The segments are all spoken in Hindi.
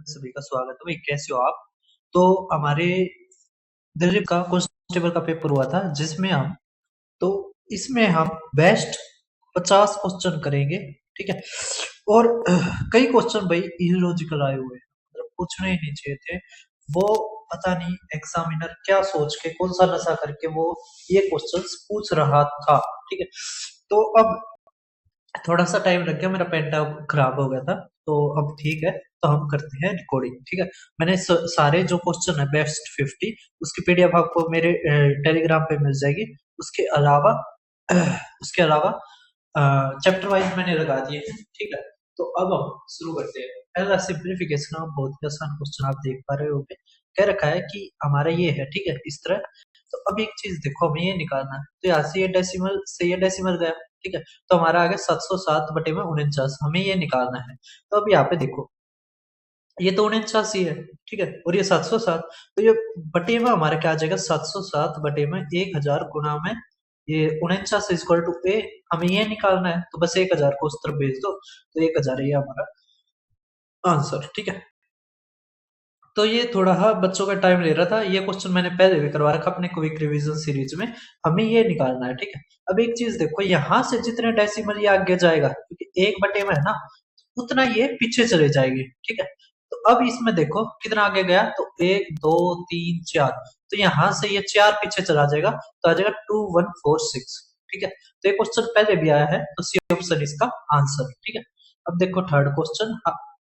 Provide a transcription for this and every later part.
सभी का स्वागत है। भाई कैसे हो आप? तो हमारे दिल्ली का कांस्टेबल का पेपर हुआ था जिसमें हम तो इसमें हम बेस्ट 50 क्वेश्चन करेंगे। ठीक है। और कई क्वेश्चन भाई इलॉजिकल आए हुए हैं, मतलब पूछने ही नहीं चाहिए थे। वो पता नहीं एग्जामिनर क्या सोच के कौन सा नशा करके वो ये क्वेश्चंस पूछ रहा था। ठीक है। तो अब थोड़ा सा टाइम लग गया, मेरा पेन ड्राइव खराब हो गया था। तो अब ठीक है, तो हम करते हैं रिकॉर्डिंग। ठीक है। मैंने सारे जो क्वेश्चन है बेस्ट 50 उसकी पीडीएफ आपको मेरे टेलीग्राम पे मिल जाएगी। उसके अलावा उसके अलावा चैप्टर वाइज मैंने लगा दिए हैं। ठीक है। तो अब हम शुरू करते हैं। पहला सिंप्लीफिकेशन, बहुत ही आसान क्वेश्चन आप देख पा रहे होंगे। कह रखा है कि हमारा ये है, ठीक है, इस तरह। तो अब एक चीज देखो, हमें ये निकालना है। तो यहाँ से ये डेसिमल गया। ठीक है। तो हमारा आ गया 707 बटे में 49, हमें ये निकालना है। तो अब यहाँ पे देखो, ये तो 49 है। ठीक है। और ये 707, तो ये बटे में हमारा क्या आ जाएगा, 707 बटे में 1000 गुणा में ये 49 इक्वल टू ए। हमें ये निकालना है, तो बस 1000 को उस तरफ भेज दो, तो 1000 ये हमारा आंसर। ठीक है। तो ये थोड़ा बच्चों का टाइम ले रहा था। ये क्वेश्चन मैंने पहले भी करवा रखा अपने क्विक रिवीजन सीरीज में। हमें ये निकालना है। ठीक है। अब एक चीज देखो, यहाँ से जितने डेसिमल ये आगे जाएगा, क्योंकि एक बटे में है ना, उतना ये पीछे चले जाएगी। ठीक है। तो अब इसमें देखो कितना आगे गया, तो 1 2 3 4। तो यहाँ से ये 4 पीछे चला जाएगा, तो आ जाएगा 2146। ठीक है। तो ये क्वेश्चन पहले भी आया है, तो सी ऑप्शन इसका आंसर। ठीक है। अब देखो थर्ड क्वेश्चन।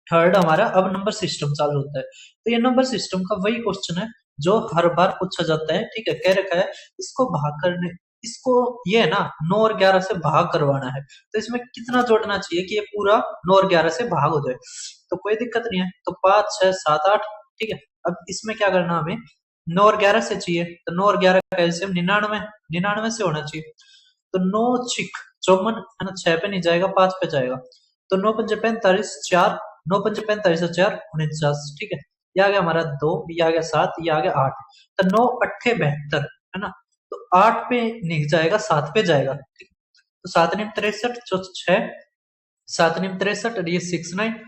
थर्ड हमारा अब नंबर सिस्टम चालू होता है। तो ये नंबर सिस्टम का वही क्वेश्चन है जो हर बार पूछा जाता है। ठीक है। कह रखा है इसको भाग करने, इसको ये है ना 9 और 11 से भाग करवाना है। तो इसमें कितना जोड़ना चाहिए कि ये पूरा 9 और 11 से भाग हो जाए। तो कोई दिक्कत नहीं है। तो 5 6 7 8। ठीक है। अब इसमें क्या करना, हमें 9 और 11 से चाहिए। तो 9 और 11 का एलसीएम 99, 99 से होना चाहिए। तो 9 छिक 54 है ना, 6 पे नहीं जाएगा, 5 पे जाएगा। तो 9 पंजे 45, 4 9 पंजे 45 और 4 49। ठीक है। ये आ गया हमारा 2, ये आ गया 7, ये आ गया 8। तो 9 अट्ठे 72 है ना। तो 8 पे नहीं जाएगा, 7 पे जाएगा। ठीक है। तो 7 नीम 63 जो 6, 7 नीम 63 और ये 69।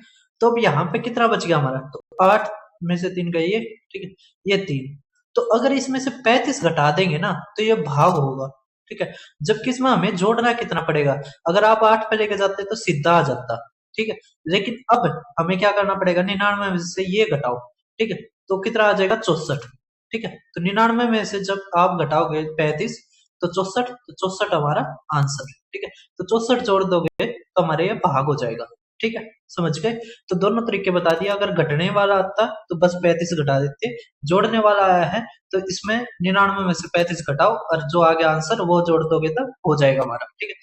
तो अब यहाँ पे कितना बच गया हमारा, तो 8 में से 3 गई ये। ठीक है। ये 3। तो अगर इसमें से 35 घटा देंगे ना, तो ये भाग होगा। ठीक है। जबकि इसमें हमें जोड़ना कितना पड़ेगा, अगर आप 8 पे लेके जाते तो सीधा आ जाता। ठीक है। लेकिन अब हमें क्या करना पड़ेगा, 99 में से ये घटाओ। ठीक है। तो कितना आ जाएगा, 64। ठीक है। तो 99 में से जब आप घटाओगे 35, तो 64, तो 64 हमारा आंसर। ठीक है। तो 64 जोड़ दोगे तो हमारे ये भाग हो जाएगा। ठीक है। समझ गए? तो दोनों तरीके बता दिए। अगर घटने वाला आता तो बस 35 घटा देते, जोड़ने वाला आया है तो इसमें 99 में से 35 घटाओ और जो आगे आंसर वो जोड़ दोगे तब हो जाएगा हमारा। ठीक है।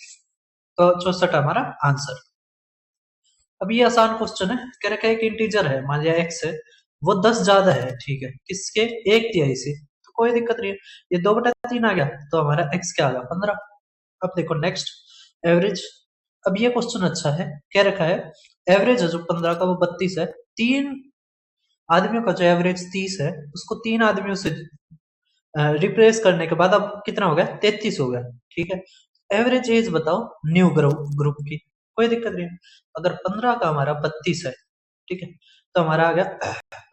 तो 64 हमारा आंसर। अब ये आसान क्वेश्चन है। कह रखा है एक इंटीजर है, मान लिया x है, वो 10 ज्यादा है। ठीक है। किसके, 1/3 से। तो कोई दिक्कत नहीं है। ये 2/3 आ गया, तो हमारा x क्या आ गया, 15। अब देखो नेक्स्ट, एवरेज। अब ये क्वेश्चन अच्छा है। कह रखा है एवरेज है जो 15 का वो 32 है। 3 आदमियों का जो एवरेज 30 है, उसको 3 आदमियों से रिप्लेस करने के बाद अब कितना हो गया, 33 हो गया। ठीक है। एवरेज एज बताओ न्यू ग्रुप की। कोई दिक्कत नहीं है। अगर 15 का हमारा 32 है, ठीक है, तो हमारा आ गया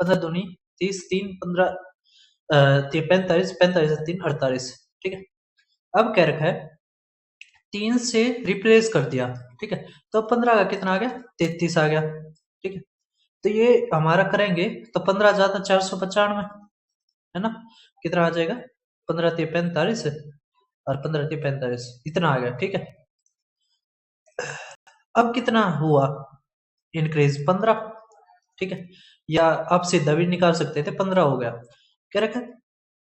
15 दूनी 30, 3 15, 45, 45 3 48। ठीक है। अब कह रखा है 3 से रिप्लेस कर दिया। ठीक है। तो 15 का कितना आ गया, 33 आ गया। ठीक है। तो ये हमारा करेंगे तो 15 ज्यादा 495 है ना, कितना आ जाएगा, 15 3 45 और 15 3 45, इतना आ गया। ठीक है। अब कितना हुआ इंक्रीज, 15। ठीक है। या आप सीधा भी निकाल सकते थे, 15 हो गया। क्या रखा,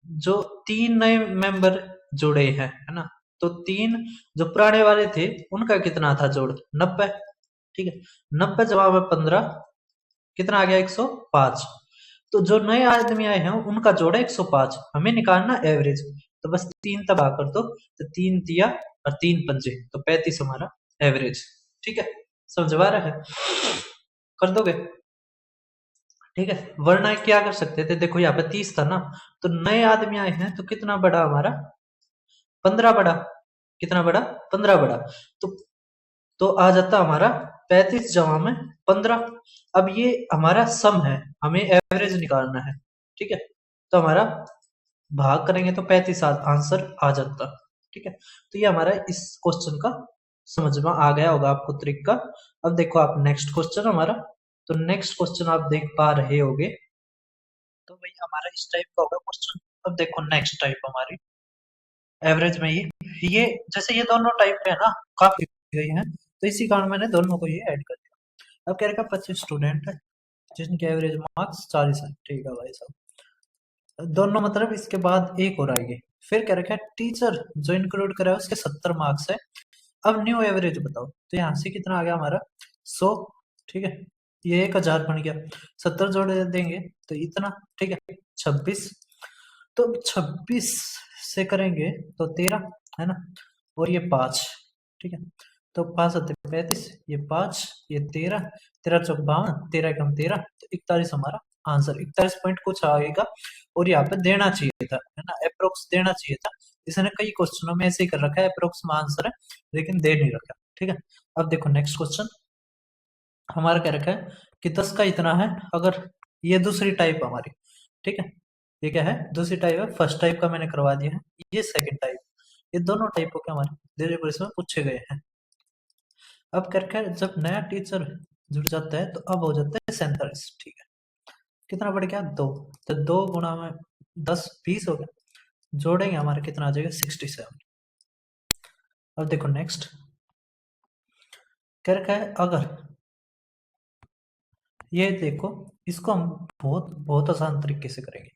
जो 3 नए मेंबर जुड़े हैं है ना, तो 3 जो पुराने वाले थे उनका कितना था जोड़, 90। ठीक है। 90 जवाब है 15, कितना आ गया, 105। तो जो नए आदमी आए हैं उनका जोड़ है 105, हमें निकालना एवरेज। तो बस 3 तबाह कर दो, तो 3 दिया और 3 पंजे, तो 35 हमारा एवरेज। ठीक है। समझवा रहा है, कर दोगे। ठीक है। वरना क्या कर सकते थे, देखो यहाँ पे 30 था ना, तो नए आदमी आए हैं तो कितना बड़ा हमारा, 15 बड़ा। कितना बड़ा, 15 बड़ा। तो तो आ जाता हमारा 35 जमा में 15। अब ये हमारा सम है, हमें एवरेज निकालना है, ठीक है। तो हमारा भाग करेंगे तो 35 आंसर आ जाता, ठीक है। तो ये हमारा इस क्वेश्चन का समझ में आ गया होगा आपको तरीका। अब देखो आप नेक्स्ट क्वेश्चन हमारा, तो नेक्स्ट क्वेश्चन आप देख पा रहे होगे, तो भाई हमारा इस टाइप का होगा क्वेश्चन। अब देखो नेक्स्ट टाइप हमारी एवरेज में ये जैसे ये दोनों टाइप है ना, काफी गई है, तो इसी कारण मैंने दोनों को ये ऐड कर दिया। अब कह रखा 25 स्टूडेंट है जिनके एवरेज मार्क्स 40 है, ठीक है भाई साहब। दोनों मतलब इसके बाद एक और आएगी। फिर कह रखा है टीचर जो इंक्लूड करा है उसके 70 मार्क्स है, अब न्यू एवरेज बताओ। तो यहाँ से कितना आ गया हमारा 100, ठीक है। ये 1000 बन गया, 70 जोड़ देंगे तो इतना, ठीक है 26। तो 26 से करेंगे तो 13 है ना, और ये 5, ठीक है। तो 5 सत्ते 35, ये 5, ये 13, 13 चौक 52, 13 कम 13, तो 41 हमारा आंसर। 41 पॉइंट कुछ आएगा, और यहाँ पे देना चाहिए था, है ना, अप्रोक्स देना चाहिए था। इसने कई क्वेश्चनों में ऐसे ही कर रखा है, अप्रोक्स में आंसर है लेकिन दे नहीं रखा, ठीक है। अब देखो नेक्स्ट क्वेश्चन हमारा क्या रखा है कि 10 का इतना है, अगर ये दूसरी टाइप हमारी, ठीक है। ये क्या है, दूसरी टाइप है, फर्स्ट टाइप का मैंने करवा दिया है, ये सेकंड टाइप, ये दोनों टाइपों के हमारे वेरिएबल इसमें पूछे गए हैं। अब करके जब नया टीचर जुड़ जाता है तो अब हो जाता है 47, ठीक है। कितना बढ़ गया 2, तो 2 गुणा में 10 20 हो गया, जोड़ेंगे हमारे कितना आ जाएगा 67। अब देखो नेक्स्ट क्या रखा है, अगर ये देखो इसको हम बहुत बहुत आसान तरीके से करेंगे।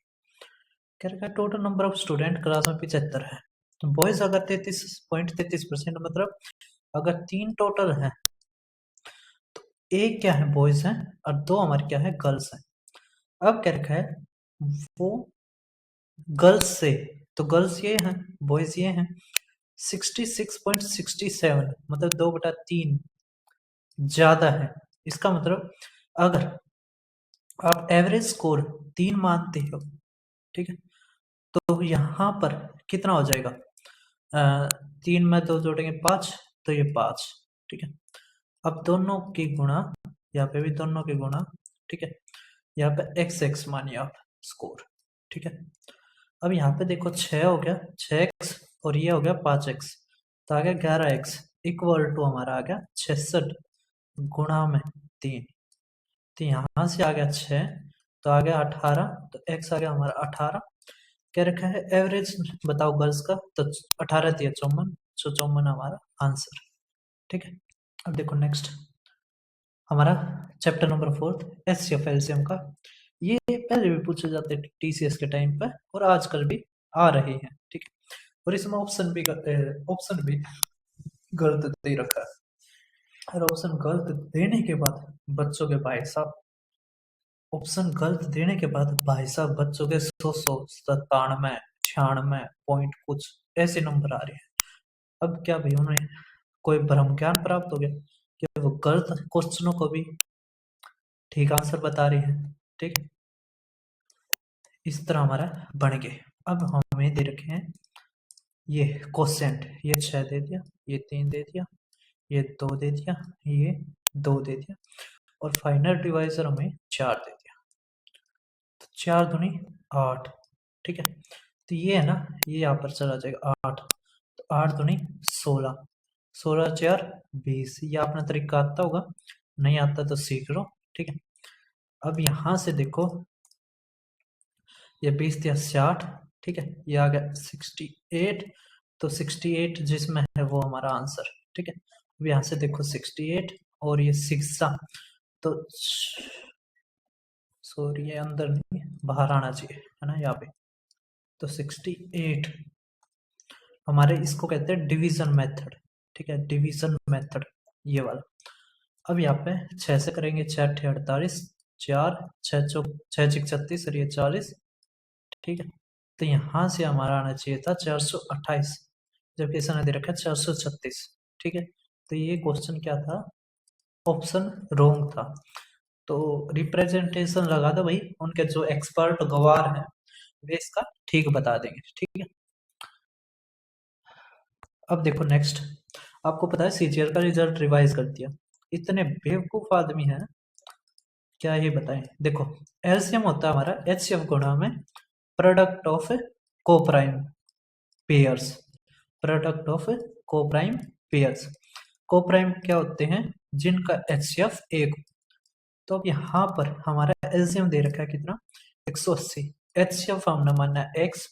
क्या रखा है, total number of student class में 75 है, तो बॉयज अगर 33.33%, मतलब अगर 3 टोटल है तो एक क्या है बॉयज हैं और 2 हमारे क्या है गर्ल्स हैं। अब क्या रखा है, वो गर्ल्स से, तो गर्ल्स ये हैं, बॉयज ये हैं, 66.67 मतलब 2/3 ज्यादा है। इसका मतलब अगर आप एवरेज स्कोर 3 मानते हो, ठीक है, तो यहाँ पर कितना हो जाएगा, 3 में 2 जोड़ेंगे 5, तो ये 5, ठीक है। अब दोनों की गुणा, यहाँ पे भी दोनों की गुणा, ठीक है। यहाँ पे एक्स एक्स मानिए आप स्कोर, ठीक है। अब यहाँ पे देखो 6 हो गया 6x, और ये हो गया 5x, तो आ गया 11x इक्वल टू हमारा आ गया 66 गुणा में 3, तो यहाँ से आ गया 6, तो आ गया 18, तो x आ गया हमारा 18। क्या रखा है एवरेज बताओ गर्ल्स का, तो 18 दिया 54, तो 54 हमारा आंसर, ठीक है। अब देखो नेक्स्ट हमारा चैप्टर नंबर 4 एचसीएफ एलसीएम का, ये पहले भी पूछे जाते हैं टीसीएस के टाइम पर और आजकल भी आ रहे हैं, ठीक है। और इसमें ऑप्शन भी गलत दे रखा है, और ऑप्शन गलत देने के बाद बच्चों के भाई साहब, ऑप्शन गलत देने के बाद भाई साहब बच्चों के 197 96 पॉइंट कुछ ऐसे नंबर आ रहे हैं। अब क्या भाई उन्हें कोई भ्रम ज्ञान प्राप्त हो गया कि वो गलत क्वेश्चनों को भी ठीक आंसर बता रहे हैं, ठीक है। इस तरह हमारा बन गए। अब हमें दे रखे हैं ये क्वोशेंट, ये 6 दे दिया, ये 3 दे दिया, ये 2 दे दिया, ये 2 दे दिया, और फाइनल डिवाइजर हमें 4 दे दिया, तो 4 दूनी 8, ठीक है। तो ये है ना, ये यहाँ पर चला जाएगा 8, तो 8 दूनी 16, 16 4 20। ये अपना तरीका आता होगा, नहीं आता तो सीख लो, ठीक है। अब यहाँ से देखो ये 20 दिया 60, ठीक है, ये आ गया 68, तो 68 जिसमें है वो हमारा आंसर, ठीक है। अब यहाँ से देखो 68 और ये 6, तो सॉरी ये अंदर नहीं बाहर आना चाहिए, है ना यहाँ पे, तो 68 हमारे इसको कहते हैं डिवीजन मेथड, ठीक है, डिवीजन मेथड ये वाला। अब यहाँ पे 6 से करेंगे, 6 8 48, 4 6 चौक 6 6 36 और ये 40, ठीक है। तो यहाँ से हमारा आना चाहिए था 428, जबकि इसने दे रखा है 436, ठीक है। तो ये क्वेश्चन क्या था, ऑप्शन रोंग था, तो रिप्रेजेंटेशन लगा दो भाई, उनके जो एक्सपर्ट गवार हैं वे इसका ठीक बता देंगे, ठीक है। अब देखो नेक्स्ट, आपको पता है सीजीएल का रिजल्ट रिवाइज कर दिया, इतने बेवकूफ आदमी हैं, क्या ये बताएं। देखो, एलसीएम होता है हमारा एचसीएफ गुणा में product of coprime pairs. Product of coprime pairs. Coprime क्या होते हैं? जिनका एचसीएफ एक। तो अब यहाँ पर हमारा एलसीएम दे रखा है कितना? 180। एचसीएफ हमने माना है एक्स,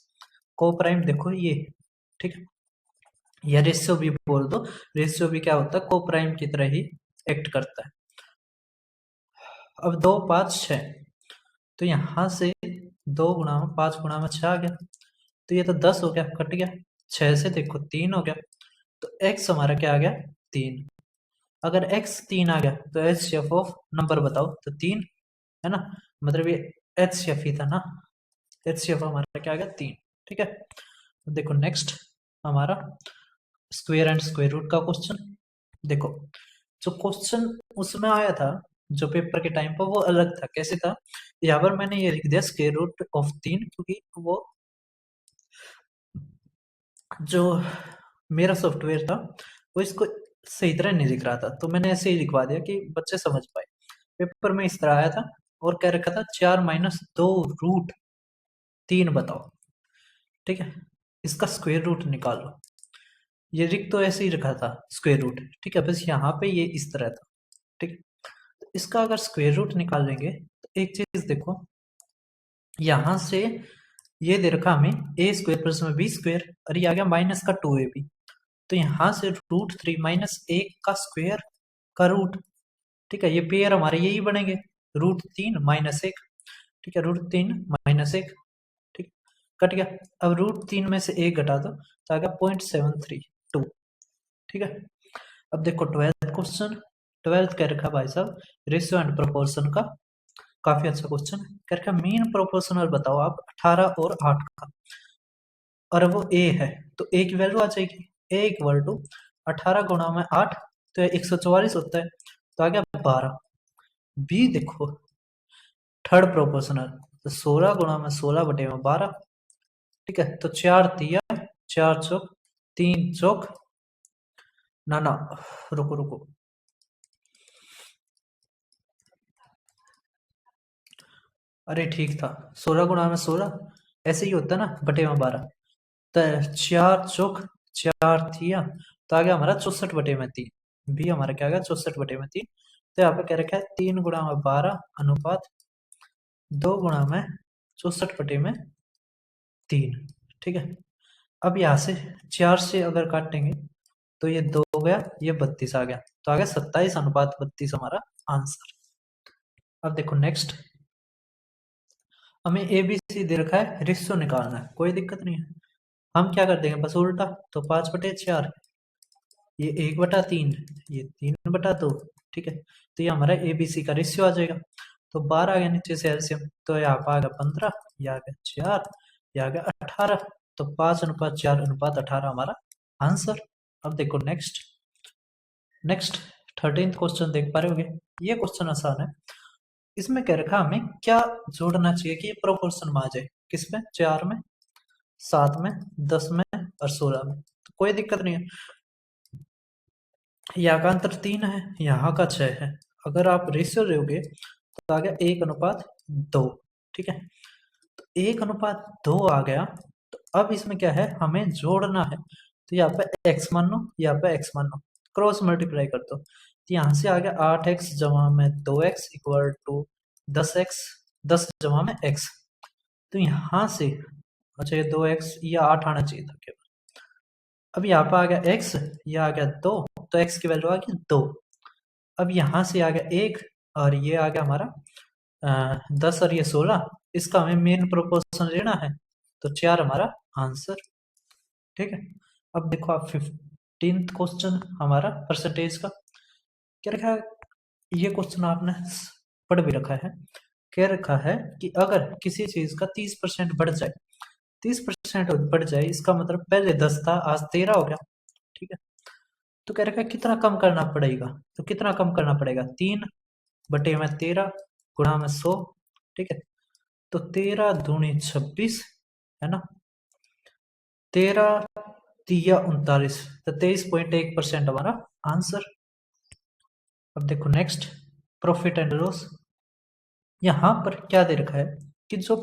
कोप्राइम देखो ये, ठीक है, या रेशियो भी बोल दो। रेशियो भी क्या होता है? कोप्राइम की तरह ही एक्ट करता है। अब 2 5 6, तो यहाँ से 2 गुणा में 5 गुणा में 6 आ गया, तो ये तो 10 हो गया, कट गया। 6 से देखो 3 हो गया, तो x हमारा क्या आ गया? 3। अगर x 3 आ गया तो एचसीएफ ऑफ नंबर बताओ, तो 3 है ना, मतलब ये एचसीएफ ही था ना। एचसीएफ हमारा क्या आ गया? 3। ठीक है, तो देखो नेक्स्ट हमारा स्क्वायर एंड स्क्वायर रूट का क्वेश्चन। देखो, जो क्वेश्चन उसमें आया था जो पेपर के टाइम पर, वो अलग था। कैसे था? यहाँ पर मैंने ये लिख दिया स्क्वायर रूट ऑफ 3, क्योंकि वो जो मेरा सॉफ्टवेयर था वो इसको सही तरह नहीं लिख रहा था, तो मैंने ऐसे ही लिखवा दिया कि बच्चे समझ पाए। पेपर में इस तरह आया था और कह रखा था 4 - 2 रूट 3 बताओ। ठीक है, इसका स्क्वायर रूट निकालो। ये रिक तो ऐसे ही रखा था स्क्वायर रूट, ठीक है, बस यहाँ पे ये इस तरह था। ठीक है, तो इसका अगर स्क्वायर रूट निकालेंगे तो एक चीज देखो, यहाँ से ये दे रखा हमें ए स्क्वायर प्लस में बी स्क्वायर, और ये आ गया माइनस का 2ab। तो यहाँ से √3 - 1 का स्क्वायर का रूट। ठीक है, ये पेयर हमारे यही बनेंगे, √3 - 1। ठीक है, √3 - 1। ठीक, कट गया। अब √3 में से 1 घटा दो तो आ गया 0.732। ठीक है, अब देखो 12th क्वेश्चन। 12th कह रखा भाई साहब रेशियो एंड प्रोपोर्शन का, काफी अच्छा क्वेश्चन कह रखा। मीन प्रोपोर्शनल बताओ आप 18 और 8 का, और वो ए है, तो ए की वैल्यू आ जाएगी। ए इक्वल टू 18 गुणा में 8, तो 144 होता है, तो आ गया 12। बी देखो थर्ड प्रोपोर्शनल, तो 16 गुणा में 16 बटे में 12। ठीक है, तो 4 तिया 4 चौक 3 चौक, ना ना, रुको रुको, अरे ठीक था, 16 गुणा में 16 ऐसे ही होता है ना, बटे में 12। तो 4 चौक 4 थिया, तो आ गया हमारा 64 बटे में 3। बी हमारा क्या आ गया? 64 बटे में 3। तो यहाँ पे क्या रखा है? 3 गुणा में 12 अनुपात 2 गुणा में 64 बटे में 3। ठीक है, अब यहाँ से 4 से अगर काटेंगे तो ये 2 हो गया, ये 32 आ गया, तो आ गया 27:32 हमारा आंसर। अब देखो नेक्स्ट, हमें ए बी सी दे रखा है, रेशियो निकालना है, कोई दिक्कत नहीं है। हम क्या कर देंगे? बस उल्टा, तो 5/4, ये 1/3, ये 3/2। ठीक है, तो ये हमारा ए बी सी का रेशियो आ जाएगा। तो 12 आ गया नीचे से एलसीएम, तो यहाँ पर आ गया 15, यह आ गया 4, यह आ गया 18। तो 5:4:18 हमारा आंसर। अब देखो नेक्स्ट, नेक्स्ट 13th क्वेश्चन देख पा रहे होगे। ये क्वेश्चन आसान है। इसमें कह रखा हमें क्या जोड़ना चाहिए कि ये प्रोपोर्शन में आ जाए। किसमें? 4 में, 7 में, 10 में और 16 में। तो कोई दिक्कत नहीं है। यहाँ का अंतर 3 है, यहाँ का 6 है। अगर आप रेशियो लोगे तो आ गया 1:2। ठीक है, तो 1:2 आ गया। तो अब इसमें क्या है? हमें जोड़ना है, तो यहाँ पे x मान लो, यहाँ पे x मान लो, क्रॉस मल्टीप्लाई कर दो। तो यहाँ से आ गया 8x जमा में 2x इक्वल टू 10x, 10 जमा में x। तो यहाँ से, अच्छा ये 2x, ये 8 आना चाहिए था केवल। अब यहाँ पे आ गया x, ये आ गया 2, तो x की वैल्यू आ गई 2। अब यहाँ से आ गया 1, और ये आ गया हमारा 10 और ये 16। इसका हमें मेन प्रोपोर्शन लेना है, तो 4 हमारा आंसर। ठीक है, अब देखो आप 15th क्वेश्चन हमारा परसेंटेज का क्या रखा है। ये क्वेश्चन आपने पढ़ भी रखा है। कह रखा है कि अगर किसी चीज का 30% बढ़ जाए, 30% बढ़ जाए, इसका मतलब पहले 10 था, आज 13 हो गया। ठीक है, तो कह रखा है कितना कम करना पड़ेगा। तो कितना कम करना पड़ेगा? 3/13 गुणा में 100। ठीक है, तो 13 दूनी 26, है ना, 13 तिया 39, तो 23.1% हमारा आंसर। अब देखो नेक्स्ट, प्रॉफिट एंड लॉस। यहाँ पर क्या दे रखा है कि जो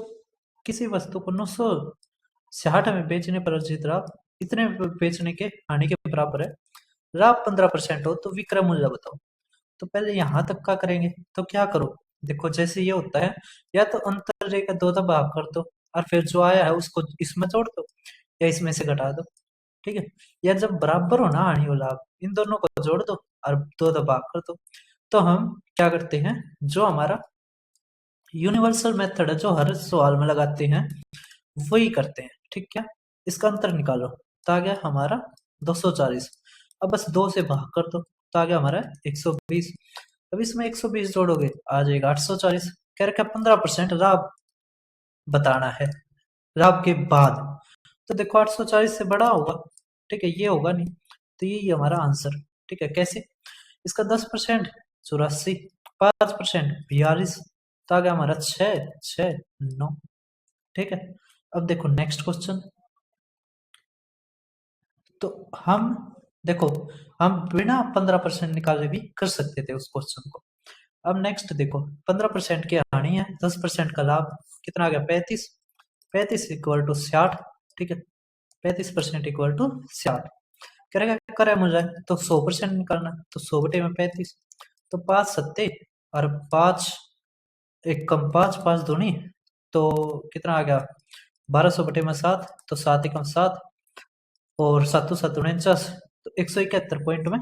किसी वस्तु को 960 में बेचने पर अर्जित लाभ इतने में बेचने के हानि के बराबर है, लाभ 15% हो तो विक्रय मूल्य बताओ। तो पहले यहाँ तक का करेंगे, तो क्या करो, देखो जैसे ये होता है, या तो अंतर रेखा दो तो भाग कर दो और फिर जो आया है उसको इसमें जोड़ दो या इसमें से घटा दो, ठीक है। या जब बराबर हो ना हानि और लाभ, इन दोनों को जोड़ दो और दो भाग कर दो। तो हम क्या करते हैं, जो हमारा यूनिवर्सल मेथड है जो हर सवाल में लगाते हैं वही करते हैं, ठीक है। इसका अंतर निकालो, तो आ गया हमारा 240। अब बस 2 से भाग कर दो, तो आ गया हमारा 120। अब इसमें 120 जोड़ोगे आ जाएगा 840। कह रखा 15% लाभ बताना है, लाभ के बाद। तो देखो 840 से बड़ा होगा, ठीक है, ये होगा नहीं, तो यही हमारा आंसर, ठीक है। कैसे, इसका 10% 84, 5% 42, तो आ गया हमारा 669, ठीक है। अब देखो नेक्स्ट क्वेश्चन। तो हम देखो, हम बिना 15% निकाले भी कर सकते थे उस क्वेश्चन को। अब नेक्स्ट देखो, 15% की हानि है, 10% का लाभ, कितना आ गया 35, 35 इक्वल टू 60, ठीक है। 35% इक्वल टू 60 करेगा, करे मुझे तो 100% निकालना, तो 100 बटे में 35, तो 5 सत्ते और 5 एक कम 5, 5 दूनी, तो कितना आ गया 1200 बटे में 7, तो 7 एकम 7 और 7 7 49, तो 171 पॉइंट में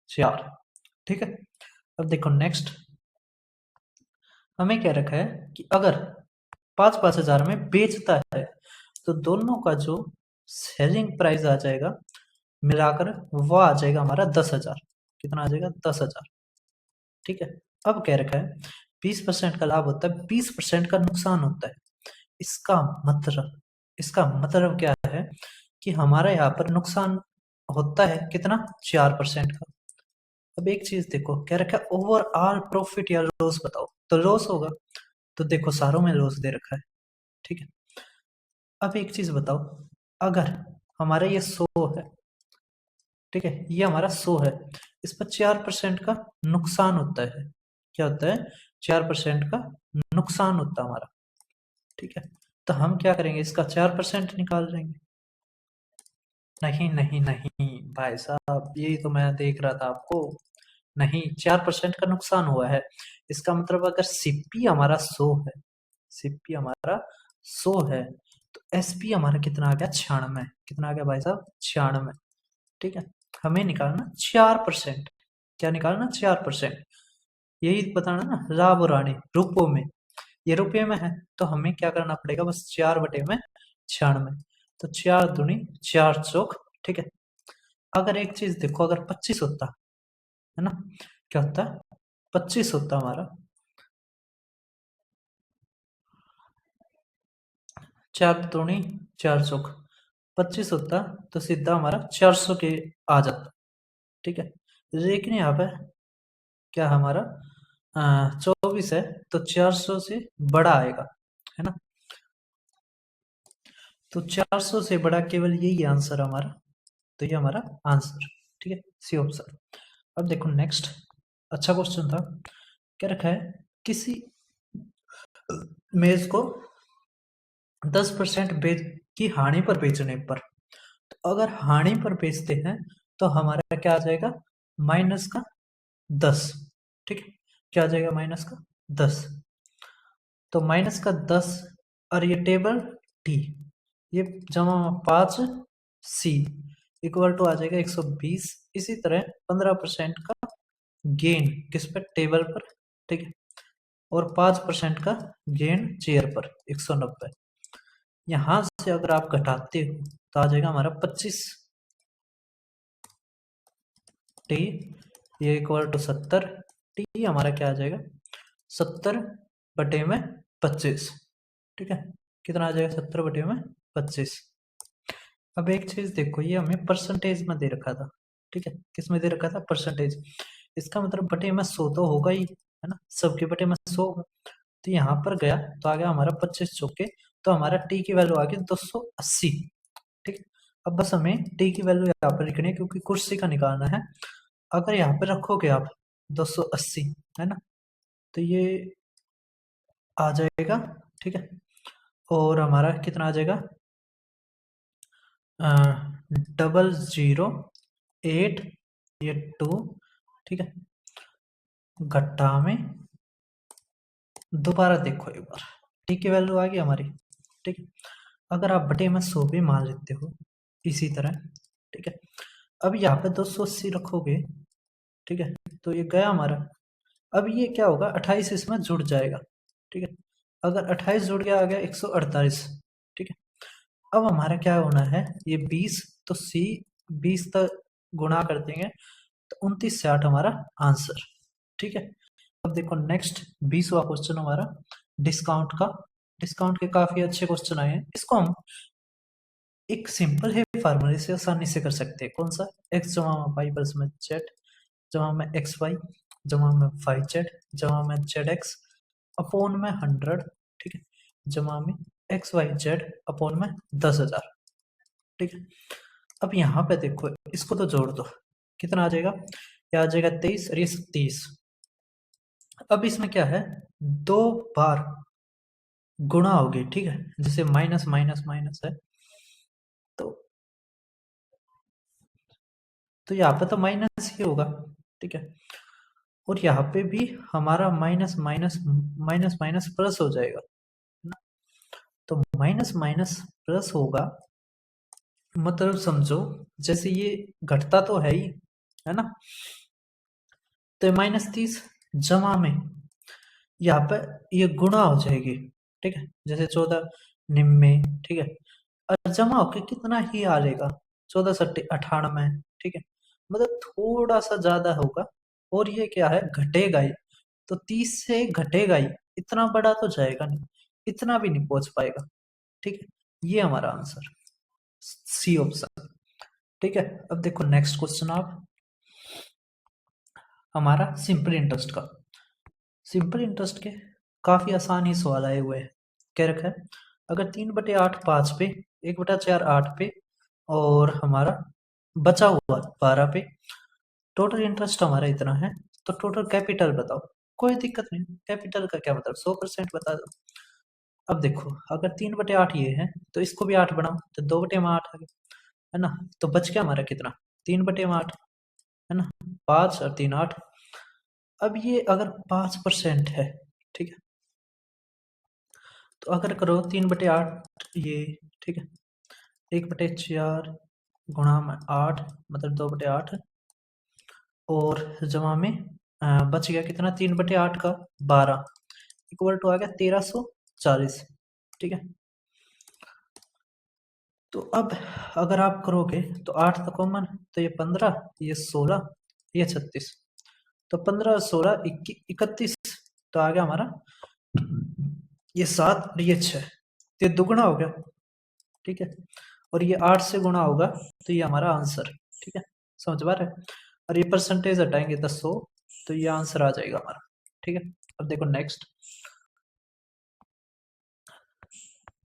4, ठीक है। अब देखो नेक्स्ट, हमें क्या रखा है कि अगर 5 हजार में बेचता है तो दोनों का जो सेलिंग प्राइस आ जाएगा मिलाकर वो आ जाएगा हमारा 10 हजार। कितना आ जाएगा 10 हजार, ठीक है। अब क्या रखा है 20% का लाभ होता है, 20% का नुकसान होता है। इसका इसका मतलब क्या है कि हमारा यहाँ पर नुकसान होता है कितना 4% का। अब एक चीज देखो, क्या रखा है ओवरऑल प्रॉफिट या लॉस बताओ, तो लॉस होगा, तो देखो सारों में लॉस दे रखा है, ठीक है। अब एक चीज बताओ, अगर हमारा ये 100 है, ठीक है, ये हमारा 100 है, इस पर 4% का नुकसान होता है, क्या होता है 4% का नुकसान होता है हमारा, ठीक है। तो हम क्या करेंगे, इसका 4% निकाल लेंगे। नहीं नहीं नहीं भाई साहब, यही तो मैं देख रहा था आपको, नहीं 4% का नुकसान हुआ है, इसका मतलब अगर सीपी हमारा 100 है, सीपी हमारा 100 है, तो एसपी हमारा कितना आ गया 96, कितना आ गया भाई साहब 96, ठीक है। हमें निकालना 4%, क्या निकालना 4%, यही बताना ना लाभ और हानि रुपयों में, ये रुपये में है, तो हमें क्या करना पड़ेगा बस 4 बटे में 96, तो 4 दूनी 4 चौक, ठीक है। अगर एक चीज देखो, अगर 25 होता है ना, क्या होता है 25 होता हमारा, 4 दूनी 4 चौक 25 होता, तो सीधा हमारा 400 के आ जाता, ठीक है। लेकिन यहाँ पे क्या हमारा 24 है, तो 400 से बड़ा आएगा, है ना, तो 400 से बड़ा केवल यही आंसर हमारा, तो ये हमारा आंसर, ठीक है, सी ऑप्शन। अब देखो नेक्स्ट, अच्छा क्वेश्चन था, क्या रखा है किसी मेज को 10% बेच की हानि पर बेचने पर, तो अगर हानि पर बेचते हैं तो हमारा क्या आ जाएगा माइनस का 10, ठीक है, क्या आ जाएगा माइनस का 10, तो माइनस का 10 और ये टेबल टी, ये जमा 5 सी इक्वल टू आ जाएगा 120। इसी तरह 15% का गेन किस पर टेबल पर, ठीक है, और 5% का गेन चेयर पर 190। यहां से अगर आप घटाते हो तो आ जाएगा हमारा 25 टी, ये इक्वल टू 70 टी, हमारा क्या आ जाएगा 70 बटे में 25, ठीक है, कितना आ जाएगा 70 बटे में 25। अब एक चीज देखो, ये हमें परसेंटेज में दे रखा था, ठीक है, किस में दे रखा था परसेंटेज, इसका मतलब बटे में 100 तो होगा ही, है ना, सबके बटे में 100 होगा, तो यहाँ पर गया तो आ गया हमारा 25 चौके, तो हमारा टी की वैल्यू आ गई 280, ठीक है। अब बस हमें टी की वैल्यू यहाँ पर लिखनी है क्योंकि कुर्सी का निकालना है। अगर यहाँ पे रखोगे आप 280 है ना, तो ये आ जाएगा, ठीक है। और हमारा कितना आ जाएगा, 0008, ये 2, ठीक है। घट्टा में दोबारा देखो एक बार, टी की वैल्यू आ गई हमारी, ठीक है। अगर आप बटे में 100 भी मान लेते हो इसी तरह, ठीक है। अब यहाँ पे 280 रखोगे, ठीक है, तो ये गया हमारा। अब ये क्या होगा, 28 इसमें जुड़ जाएगा, ठीक है। अगर 28 जुड़ गया, आ गया 148, ठीक है। अब हमारा क्या होना है, ये 20, तो सी 20 तक गुणा कर देंगे तो 29 से 8 हमारा आंसर, ठीक है। अब देखो नेक्स्ट 20वां क्वेश्चन हमारा डिस्काउंट का। डिस्काउंट के काफी अच्छे क्वेश्चन आए हैं, इसको हम एक सिंपल है फार्मूले से आसानी से कर सकते हैं। कौन सा, x जमा में y प्लस में z जमा में एक्स वाई जमा में वाई जेड जमा में जेड एक्स अपॉन में 100, ठीक है, जमा में एक्स वाई जेड अपॉन में 10,000, ठीक है। अब यहाँ पे देखो, इसको तो जोड़ दो, कितना आ जाएगा, क्या आ जाएगा 23 और ये 30। अब इसमें क्या है, 2 बार गुणा हो गई, ठीक है, जैसे माइनस माइनस माइनस है, तो यहाँ पे तो माइनस ही होगा, ठीक है। और यहाँ पे भी हमारा minus minus minus minus plus हो जाएगा ना, तो माइनस माइनस प्लस होगा, मतलब समझो जैसे ये घटता तो है ही, है ना, तो -30 जमा में यहाँ पे ये गुणा हो जाएगी, ठीक है, जैसे 14 निम्मे, ठीक है, और जमा होके कितना ही आ जाएगा, 14 सट्टे 98, ठीक है, मतलब थोड़ा सा ज्यादा होगा। और ये क्या है, घटेगा ही, तो 30 से घटेगा ही, इतना बड़ा तो जाएगा नहीं, इतना भी नहीं पहुंच पाएगा, ठीक है। ये हमारा आंसर सी ऑप्शन, ठीक है। अब देखो नेक्स्ट क्वेश्चन आप, हमारा सिंपल इंटरेस्ट का। सिंपल इंटरेस्ट के काफी आसान ही सवाल आए हुए हैं। क्या रखा है, अगर 3/8 5 पे, 1/4 8 पे, और हमारा बचा हुआ 12 पे, टोटल इंटरेस्ट हमारा इतना है, तो टोटल कैपिटल बताओ। कोई दिक्कत नहीं, कैपिटल का क्या मतलब, 100% बता दो। अब देखो, अगर 3/8 ये है, तो इसको भी 8 बनाओ, तो 2/8 आ गया, है ना, तो बच गया हमारा कितना, 3/8, है ना, 5 और 3 8। अब ये अगर 5% है, ठीक है, तो अगर करो 3/8 ये, ठीक है, 1/4 गुणा में 8, मतलब 2/8, और जमा में बच गया कितना, 3/8 का 12, इक्वल टू आ गया 1340, ठीक है। तो अब अगर आप करोगे तो 8 तो कॉमन, तो ये 15, ये 16, ये 36, तो 15 16 31, तो आ गया हमारा ये 7 और ये 6, तो ये दुगुना हो गया, ठीक है। और ये 8 से गुणा होगा, तो ये हमारा आंसर, ठीक है, समझ पा रहे हैं। और ये परसेंटेज हटाएंगे 100, तो ये आंसर आ जाएगा हमारा, ठीक है। अब देखो नेक्स्ट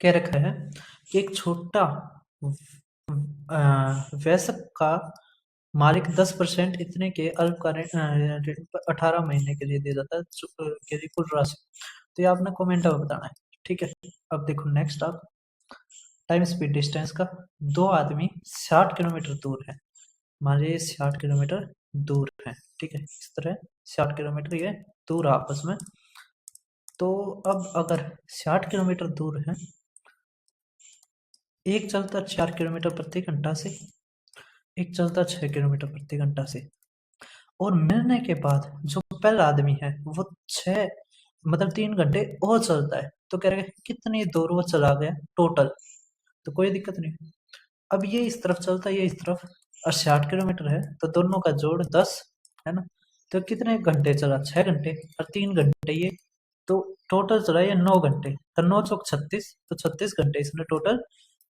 क्या रखा है कि एक छोटा वयस्क का मालिक 10% इतने के अल्पकालीन 18 महीने के लिए दे जाता है के लिए कुल राशि, तो ये आपने कमेंट में बताना है, ठीक है। अब देखो नेक्स्ट आप, टाइम स्पीड डिस्टेंस का, दो आदमी 60 किलोमीटर दूर है, मान लीजिए 60 किलोमीटर दूर है, ठीक है, इस तरह 60 किलोमीटर ये दूर है आपस में। तो अब अगर 60 किलोमीटर दूर है, एक चलता 4 किलोमीटर प्रति घंटा से, एक चलता 6 किलोमीटर प्रति घंटा से, और मिलने के बाद जो पहला आदमी है वो 6 मतलब 3 घंटे और चलता है, तो कह रहे हैं कितनी दूर वो चला गया टोटल, तो कोई दिक्कत नहीं। अब ये इस तरफ चलता है, ये इस तरफ, और 60 किलोमीटर है, तो दोनों का जोड़ 10 है ना, तो कितने घंटे चला, 6 घंटे, और 3 घंटे ये, तो टोटल चला ये 9 घंटे, तो 9 चौक 36, तो 36 घंटे इसने टोटल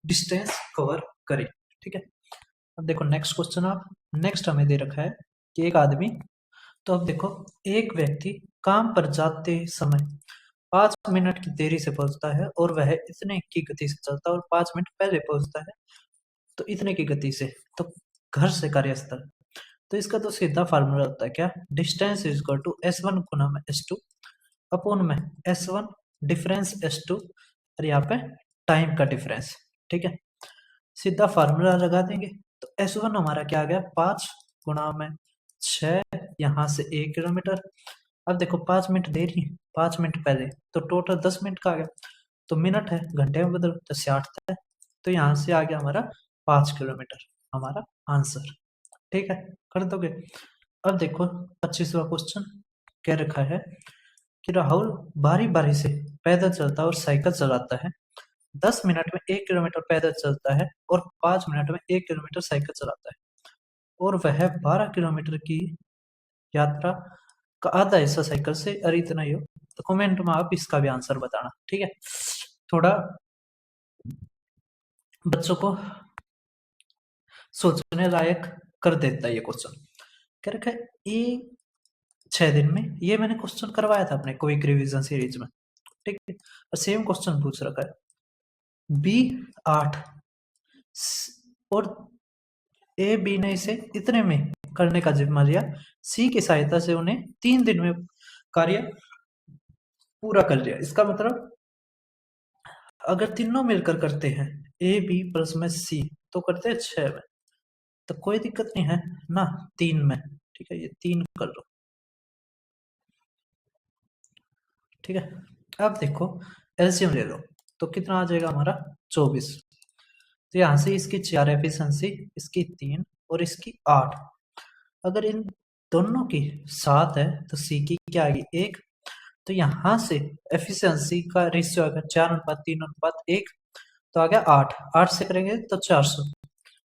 डिस्टेंस कवर करे, ठीक है। अब देखो नेक्स्ट क्वेश्चन आप, नेक्स्ट हमें दे रखा है कि एक आदमी, तो अब देखो एक व्यक्ति काम पर जाते समय 5 मिनट की देरी से पहुंचता है, और वह इतने की गति से चलता है, और 5 मिनट पहले पहुंचता है, तो इतने की गति से, तो घर से कार्यस्थल, तो इसका तो सीधा फार्मूला होता है क्या, distance is equal to S1 गुना में S2 अपॉन में S1 डिफरेंस S2 और यहाँ पे टाइम का डिफरेंस। ठीक है, सीधा फार्मूला लगा देंगे। तो S1 हमारा क्या आ गया, 5 गुणा में 6, यहाँ से 1 किलोमीटर। अब देखो 5 मिनट देरी, 5 मिनट पहले तो टोटल 10 मिनट का आ गया, तो मिनट है घंटे में बदल तो 60 है, तो यहाँ से आ गया हमारा 5 किलोमीटर हमारा आंसर। ठीक है, कर दोगे। अब देखो 25वां क्वेश्चन क्या रखा है कि राहुल बारी बारी से पैदल चलता है और साइकिल चलाता है, 10 मिनट में 1 किलोमीटर पैदल चलता है और 5 मिनट में 1 किलोमीटर साइकिल चलाता है, और वह 12 किलोमीटर की यात्रा का आधा हिस्सा साइकिल से, और इतना ही हो। तो कमेंट में आप इसका भी आंसर बताना। ठीक है, थोड़ा बच्चों को सोचने लायक कर देता है ये क्वेश्चन। कह रखा है ये 6 दिन में, ये मैंने क्वेश्चन करवाया था अपने क्विक रिवीजन सीरीज में। ठीक है, और सेम क्वेश्चन पूछ रखा है B 8 और B ने इसे इतने में करने का जिम्मा लिया, C की सहायता से उन्हें 3 दिन में कार्य पूरा कर लिया। इसका मतलब अगर तीनों मिलकर करते हैं B प्लस में C तो करते हैं 6 में, तो कोई दिक्कत नहीं है ना 3 में। ठीक है, ये 3 कर लो। ठीक है, अब देखो एलसीएम ले लो तो कितना आ जाएगा हमारा 24। तो यहाँ से इसकी 4 एफिशिएंसी, इसकी 3 और इसकी 8। अगर इन दोनों की 7 है तो सी की क्या आएगी 1। तो यहाँ से एफिशिएंसी का रेशियो आएगा 4:3:1, तो आ गया 8। 8 से करेंगे तो 400,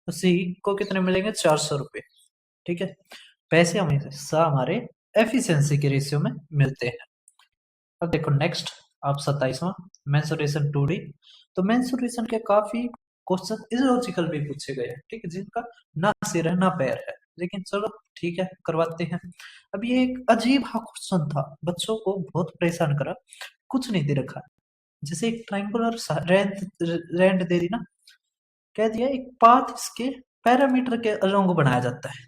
तो सी को कितने मिलेंगे 400 रुपये। ठीक है, पैसे हमेशा हमारे एफिशिएंसी के रेशियो में मिलते हैं। अब देखो नेक्स्ट आप 27वां मेंसुरेशन 2D। तो मेंसुरेशन के काफी क्वेश्चन इलॉजिकल भी पूछे गए हैं, ठीक है, जिनका ना सिर है ना पैर है, लेकिन चलो ठीक है करवाते हैं। अब ये एक अजीब सा क्वेश्चन था, बच्चों को बहुत परेशान करा। कुछ नहीं दे रखा, जैसे एक ट्रायंगुलर रेंड दे दी ना, कह दिया एक पाथ इसके पैरामीटर के अलोंग बनाया जाता है,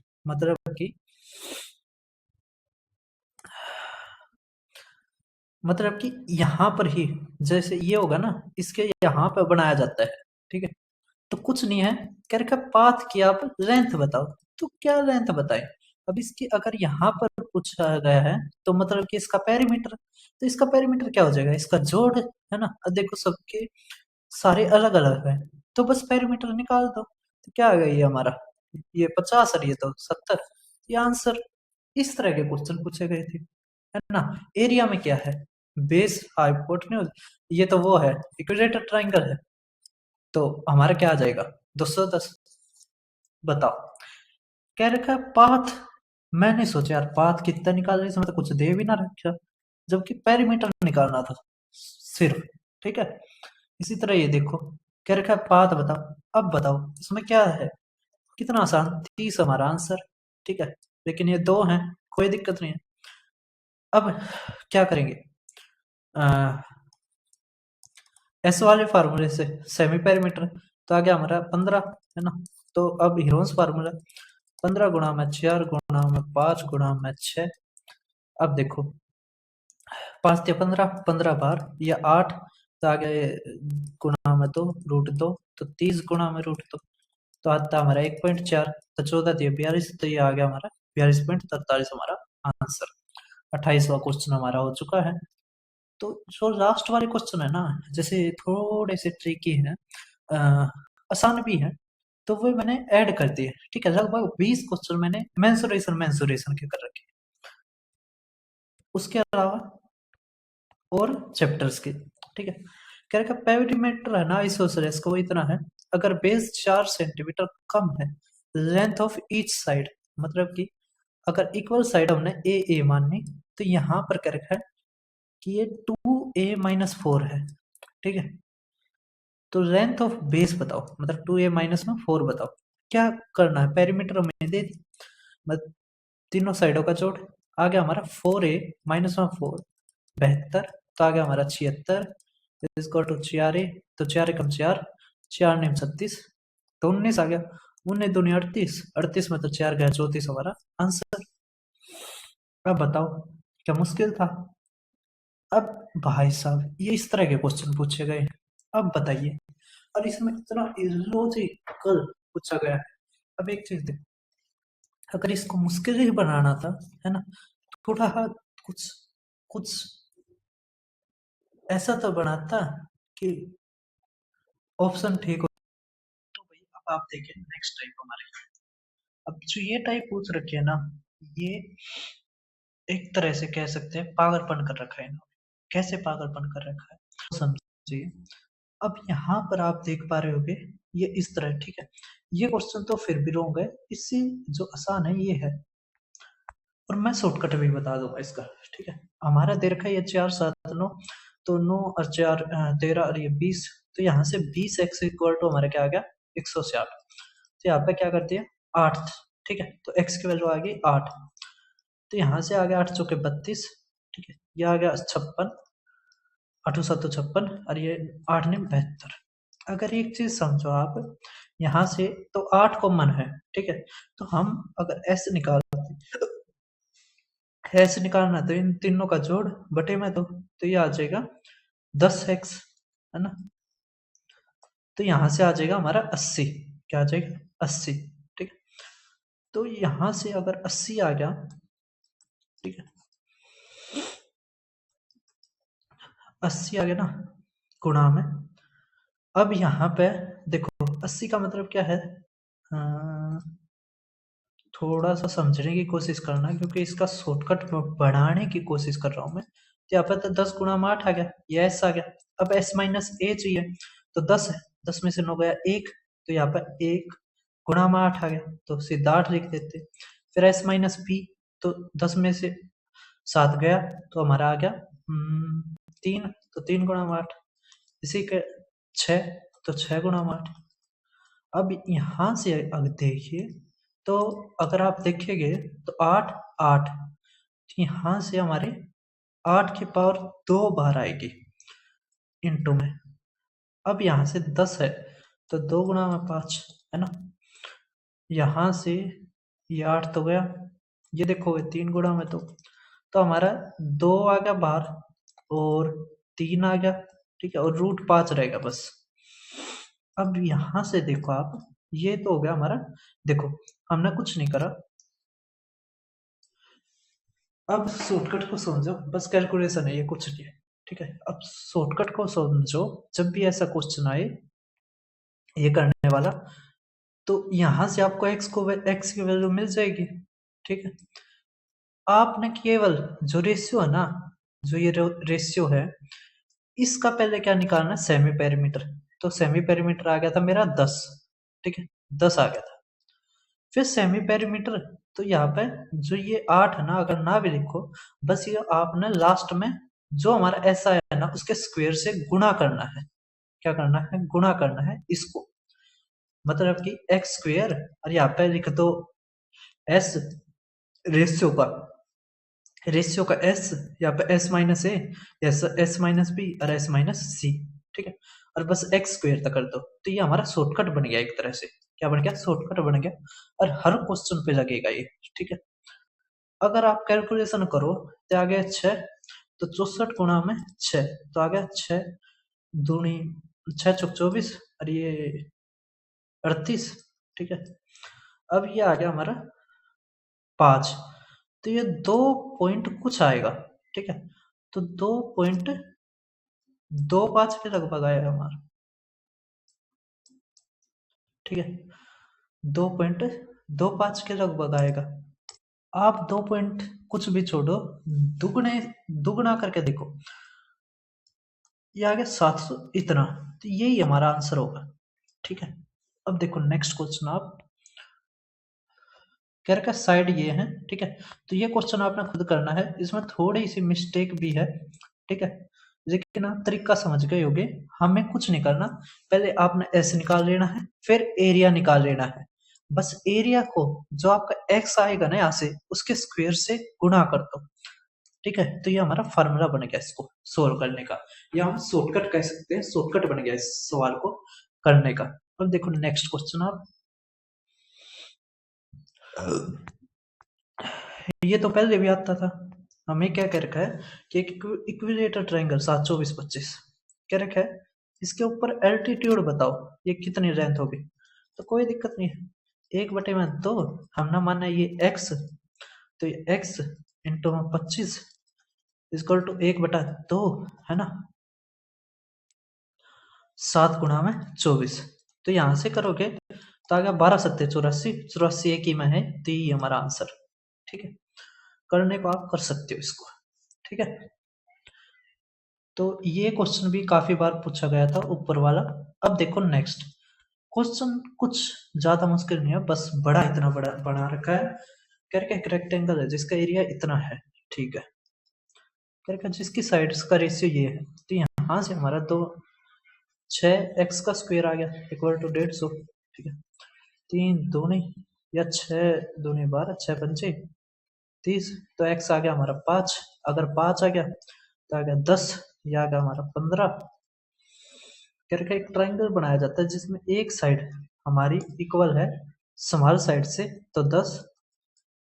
मतलब कि यहाँ पर ही जैसे ये होगा ना, इसके यहाँ पर बनाया जाता है। ठीक है, तो कुछ नहीं है, कह रखा पाथ की आप लेंथ बताओ, तो क्या लेंथ बताए। अब इसकी अगर यहाँ पर पूछा गया है तो मतलब कि इसका पेरीमीटर, तो इसका पेरीमीटर क्या हो जाएगा, इसका जोड़ है ना। अब देखो सबके सारे अलग अलग है, तो बस पेरीमीटर निकाल दो, तो क्या आ गया ये हमारा, ये 50 और ये तो 70। ये आंसर, इस तरह के क्वेश्चन पूछे गए थे, है ना। एरिया में क्या है, बेस हाइपोटेन्यूज, ये तो वो है इक्विलेटरल ट्रायंगल है, तो हमारा क्या आ जाएगा 210। बताओ, कह रखा है पाथ, मैंने सोचा यार पाथ कितना निकाल रहे, इसमें तो कुछ दे भी ना रखा, जबकि पेरीमीटर निकालना था सिर्फ। ठीक है, इसी तरह ये देखो कह रखा है पाथ बताओ, अब बताओ इसमें क्या है, कितना आसान, 30 हमारा आंसर। ठीक है, लेकिन ये दो हैं, कोई दिक्कत नहीं है। अब क्या करेंगे, एस वाले फार्मूले से सेमी पेरीमीटर, तो आ गया हमारा 15, है ना। तो अब हीरोन्स फार्मूला 15 गुणा में 4 गुणा में 5 गुणा में 6। अब देखो 5 या 15, 15 बार या 8, तो आ गया गुणा में 2 √2, तो 30 गुणा में √2, तो आता हमारा 1.4, तो 14 दिया 42, तो ये आ गया हमारा 42.43 हमारा आंसर। 28वां क्वेश्चन हमारा हो चुका है। तो जो लास्ट वाले क्वेश्चन है ना, जैसे थोड़े से ट्रिकी है, आसान भी है, तो वो मैंने ऐड कर दिए। ठीक है, लगभग 20 क्वेश्चन मैंने मेंसुरेशन के कर रखे, उसके अलावा और चैप्टर्स के। ठीक है, कह रखा पेरीमीटर है ना आइसोसेलेस को इतना है, अगर बेस 4 सेंटीमीटर कम है लेंथ ऑफ ईच साइड, मतलब कि अगर इक्वल साइड हमने ए माननी, तो यहाँ पर कह रखा है कि ये 2a-4 है। ठीक है, तो लेंथ ऑफ बेस बताओ, मतलब 2a-4 बताओ। क्या करना है, पेरीमीटर हमें दे दी, मतलब तीनों साइडों का जोड़, आ गया हमारा 4a-4 72, तो आ गया हमारा 76 इसको टू 4a, तो 4 एकम 4, 4 9 36, तो 19 आ गया। 19 दूनी 38, 38 में तो 4 गया 34 हमारा आंसर। अब बताओ क्या मुश्किल था? अब भाई साहब ये इस तरह के क्वेश्चन पूछे गए, अब बताइए, और इसमें इतना इलॉजिकल पूछा गया है। अब एक चीज देखो, अगर इसको मुश्किल ही बनाना था, है ना, थोड़ा कुछ कुछ ऐसा तो बनाता कि ऑप्शन ठीक हो। तो भाई अब आप देखिए नेक्स्ट टाइप हमारे, अब जो ये टाइप पूछ रखी है ना, ये एक तरह से कह सकते हैं पागलपन कर रखा है इन्होंने। कैसे पागलपन कर रखा है तो समझिए। अब यहाँ पर आप देख पा रहे होगे ये इस तरह, ठीक है, ये क्वेश्चन तो फिर भी रॉन्ग है, इससे जो आसान है ये है, और मैं शॉर्टकट भी बता दूंगा इसका, ठीक है। हमारा दे रखा है ये 4 7 9, तो 9 और 4 13 और ये 20, तो यहाँ से 20x इक्वल टू हमारा क्या आ गया 160। तो यहाँ पे क्या कर दिया 8, ठीक है, तो x की वैल्यू आ गई 8, तो यहाँ से आ गया 8 चौके 32, ठीक है, ये आ गया 56, 8 7 56, और ये 8 ने 72। अगर एक चीज समझो आप, यहाँ से तो 8 कॉमन है, ठीक है, तो हम अगर s निकालना तो इन तीनों का जोड़ बटे में दो, तो ये आ जाएगा 10x, है ना, तो यहाँ से आ जाएगा हमारा 80, क्या आ जाएगा 80, ठीक है, तो यहाँ से अगर 80 आ गया, ठीक है, 80 आ गया ना गुणा में। अब यहाँ पे देखो 80 का मतलब क्या है, थोड़ा सा समझने की कोशिश करना, क्योंकि इसका शॉर्टकट बढ़ाने की कोशिश कर रहा हूँ मैं। तो यहाँ पे तो 10 गुणा में 8 आ गया, ये एस आ गया। अब एस माइनस ए चाहिए, तो 10 है, 10 में से 9 गया 1, तो यहाँ पर 1 गुणा में 8 आ गया, तो सीधा 8 लिख देते। फिर एस माइनस बी, तो 10 में से 7 गया, तो हमारा आ गया 3, तो 3 गुणा में 8, इसी के 6, तो 6 गुणा में 8। अब यहाँ से अगर देखिए, तो अगर आप देखेंगे तो 8 8, यहाँ से हमारे 8 की पावर 2 बार आएगी इंटू में। अब यहाँ से 10 है, तो 2 गुणा में 5, है ना, यहाँ से ये 8 तो गया, ये देखोगे 3 गुणा में तो हमारा 2 आ गया बाहर और 3 आ गया, ठीक है, और रूट 5 रहेगा बस। अब यहाँ से देखो आप, ये तो हो गया हमारा, देखो हमने कुछ नहीं करा। अब शॉर्टकट को समझो, बस कैलकुलेशन है, ये कुछ नहीं है, ठीक है। अब शॉर्टकट को समझो, जब भी ऐसा क्वेश्चन आए ये करने वाला, तो यहाँ से आपको x की वैल्यू मिल जाएगी, ठीक है। आपने केवल जो रेशियो है ना, जो ये रेशियो है, इसका पहले क्या निकालना, सेमी पेरीमीटर। तो सेमी पेरीमीटर आ गया था मेरा 10, ठीक है, 10 आ गया था। फिर सेमी पेरीमीटर, तो यहाँ पे जो ये 8 है ना, अगर ना भी लिखो, बस ये आपने लास्ट में जो हमारा ऐसा है ना उसके स्क्वायर से गुणा करना है। क्या करना है, गुणा करना है इसको, मतलब कि एक्स स्क्वायर, और यहाँ पे लिख दो एस, रेशियो का एस, यहाँ पे एस माइनस ए, एस माइनस बी और एस माइनस सी, ठीक है, और बस एक्स स्क्वायर तक कर दो, तो ये हमारा शॉर्टकट बन गया एक तरह से। क्या बन गया, शॉर्टकट बन गया, और हर क्वेश्चन पे लगेगा ये, ठीक है। अगर आप कैलकुलेशन करो तो आ गया 6, तो 64 गुणा में 6, तो आ गया 6 दूनी 6 चौक 24, और ये 38, ठीक है। अब ये आ गया हमारा 5, तो ये 2 पॉइंट कुछ आएगा, ठीक है, तो 2.25 के लगभग आएगा हमारा, ठीक है, 2.25 के लगभग आएगा। आप 2 पॉइंट कुछ भी छोड़ो, दुगने दुगना करके देखो, ये आ गया 700 इतना, तो यही हमारा आंसर होगा, ठीक है। अब देखो नेक्स्ट क्वेश्चन, आप कह रखा साइड ये है, ठीक है, तो ये क्वेश्चन आपने खुद करना है, इसमें थोड़ी सी मिस्टेक भी है, ठीक है, लेकिन आप तरीका समझ गए होगे। हमें कुछ नहीं करना, पहले आपने एस निकाल लेना है, फिर एरिया निकाल लेना है, बस एरिया को जो आपका एक्स आएगा ना यहाँ से उसके स्क्वायर से गुणा कर दो, ठीक है, तो ये हमारा फार्मूला बन गया इसको सोल्व करने का, या हम शॉर्टकट कह सकते हैं, शॉर्टकट बन गया इस सवाल को करने का। अब देखो नेक्स्ट क्वेश्चन आप, ये तो पहले भी आता था। हमें क्या कह रखा है कि एक इक्विलेटर ट्रायंगल 7 24 25 क्या रखा है, इसके ऊपर एल्टीट्यूड बताओ ये कितनी लेंथ होगी। तो कोई दिक्कत नहीं है, 1/2 हम ना माना ये x, तो ये x इंटू 25 इक्वल टू 1/2 है ना, 7 गुणा में 24। तो यहाँ से करोगे तो आ गया 12 सत्ते 84, 84 एक ही में है, तो ये हमारा आंसर। ठीक है, करने को आप कर सकते हो इसको। ठीक है, तो ये क्वेश्चन भी काफी बार पूछा गया था ऊपर वाला। अब देखो नेक्स्ट क्वेश्चन, कुछ ज्यादा मुश्किल नहीं है, बस बड़ा इतना बड़ा बना रखा है। करके एक रेक्टेंगल है जिसका एरिया इतना है। ठीक है, करके जिसकी साइड्स का रेशियो ये है, तो यहाँ से हमारा तो 6x का स्क्वायर आ गया इक्वल टू 150। ठीक है, 3 दूनी या 6 दूनी 12, 6 पंचे 30, तो x आ गया हमारा 5। अगर 5 आ गया तो आ गया 10, यह आ गया हमारा 15। करके एक ट्रायंगल बनाया जाता है जिसमें एक साइड हमारी इक्वल है स्मॉल साइड से, तो 10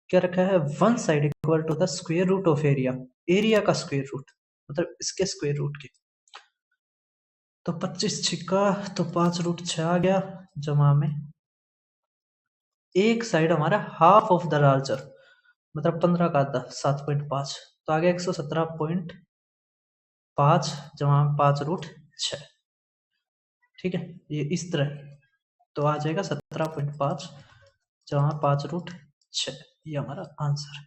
क्या रखा है, one side equal to the square root of area, area का स्क्वायर रूट मतलब इसके स्क्वायर रूट के। तो 25 छिक्का तो 5 रूट 6 आ गया, जमा में एक साइड हमारा हाफ ऑफ द लार्जर मतलब 15 का आधा 7.5, तो आ गया 117.5 जमा में 5 रूट 6। ठीक है, ये इस तरह तो आ जाएगा 17.5 जमा 5 रूट 6, ये हमारा आंसर है।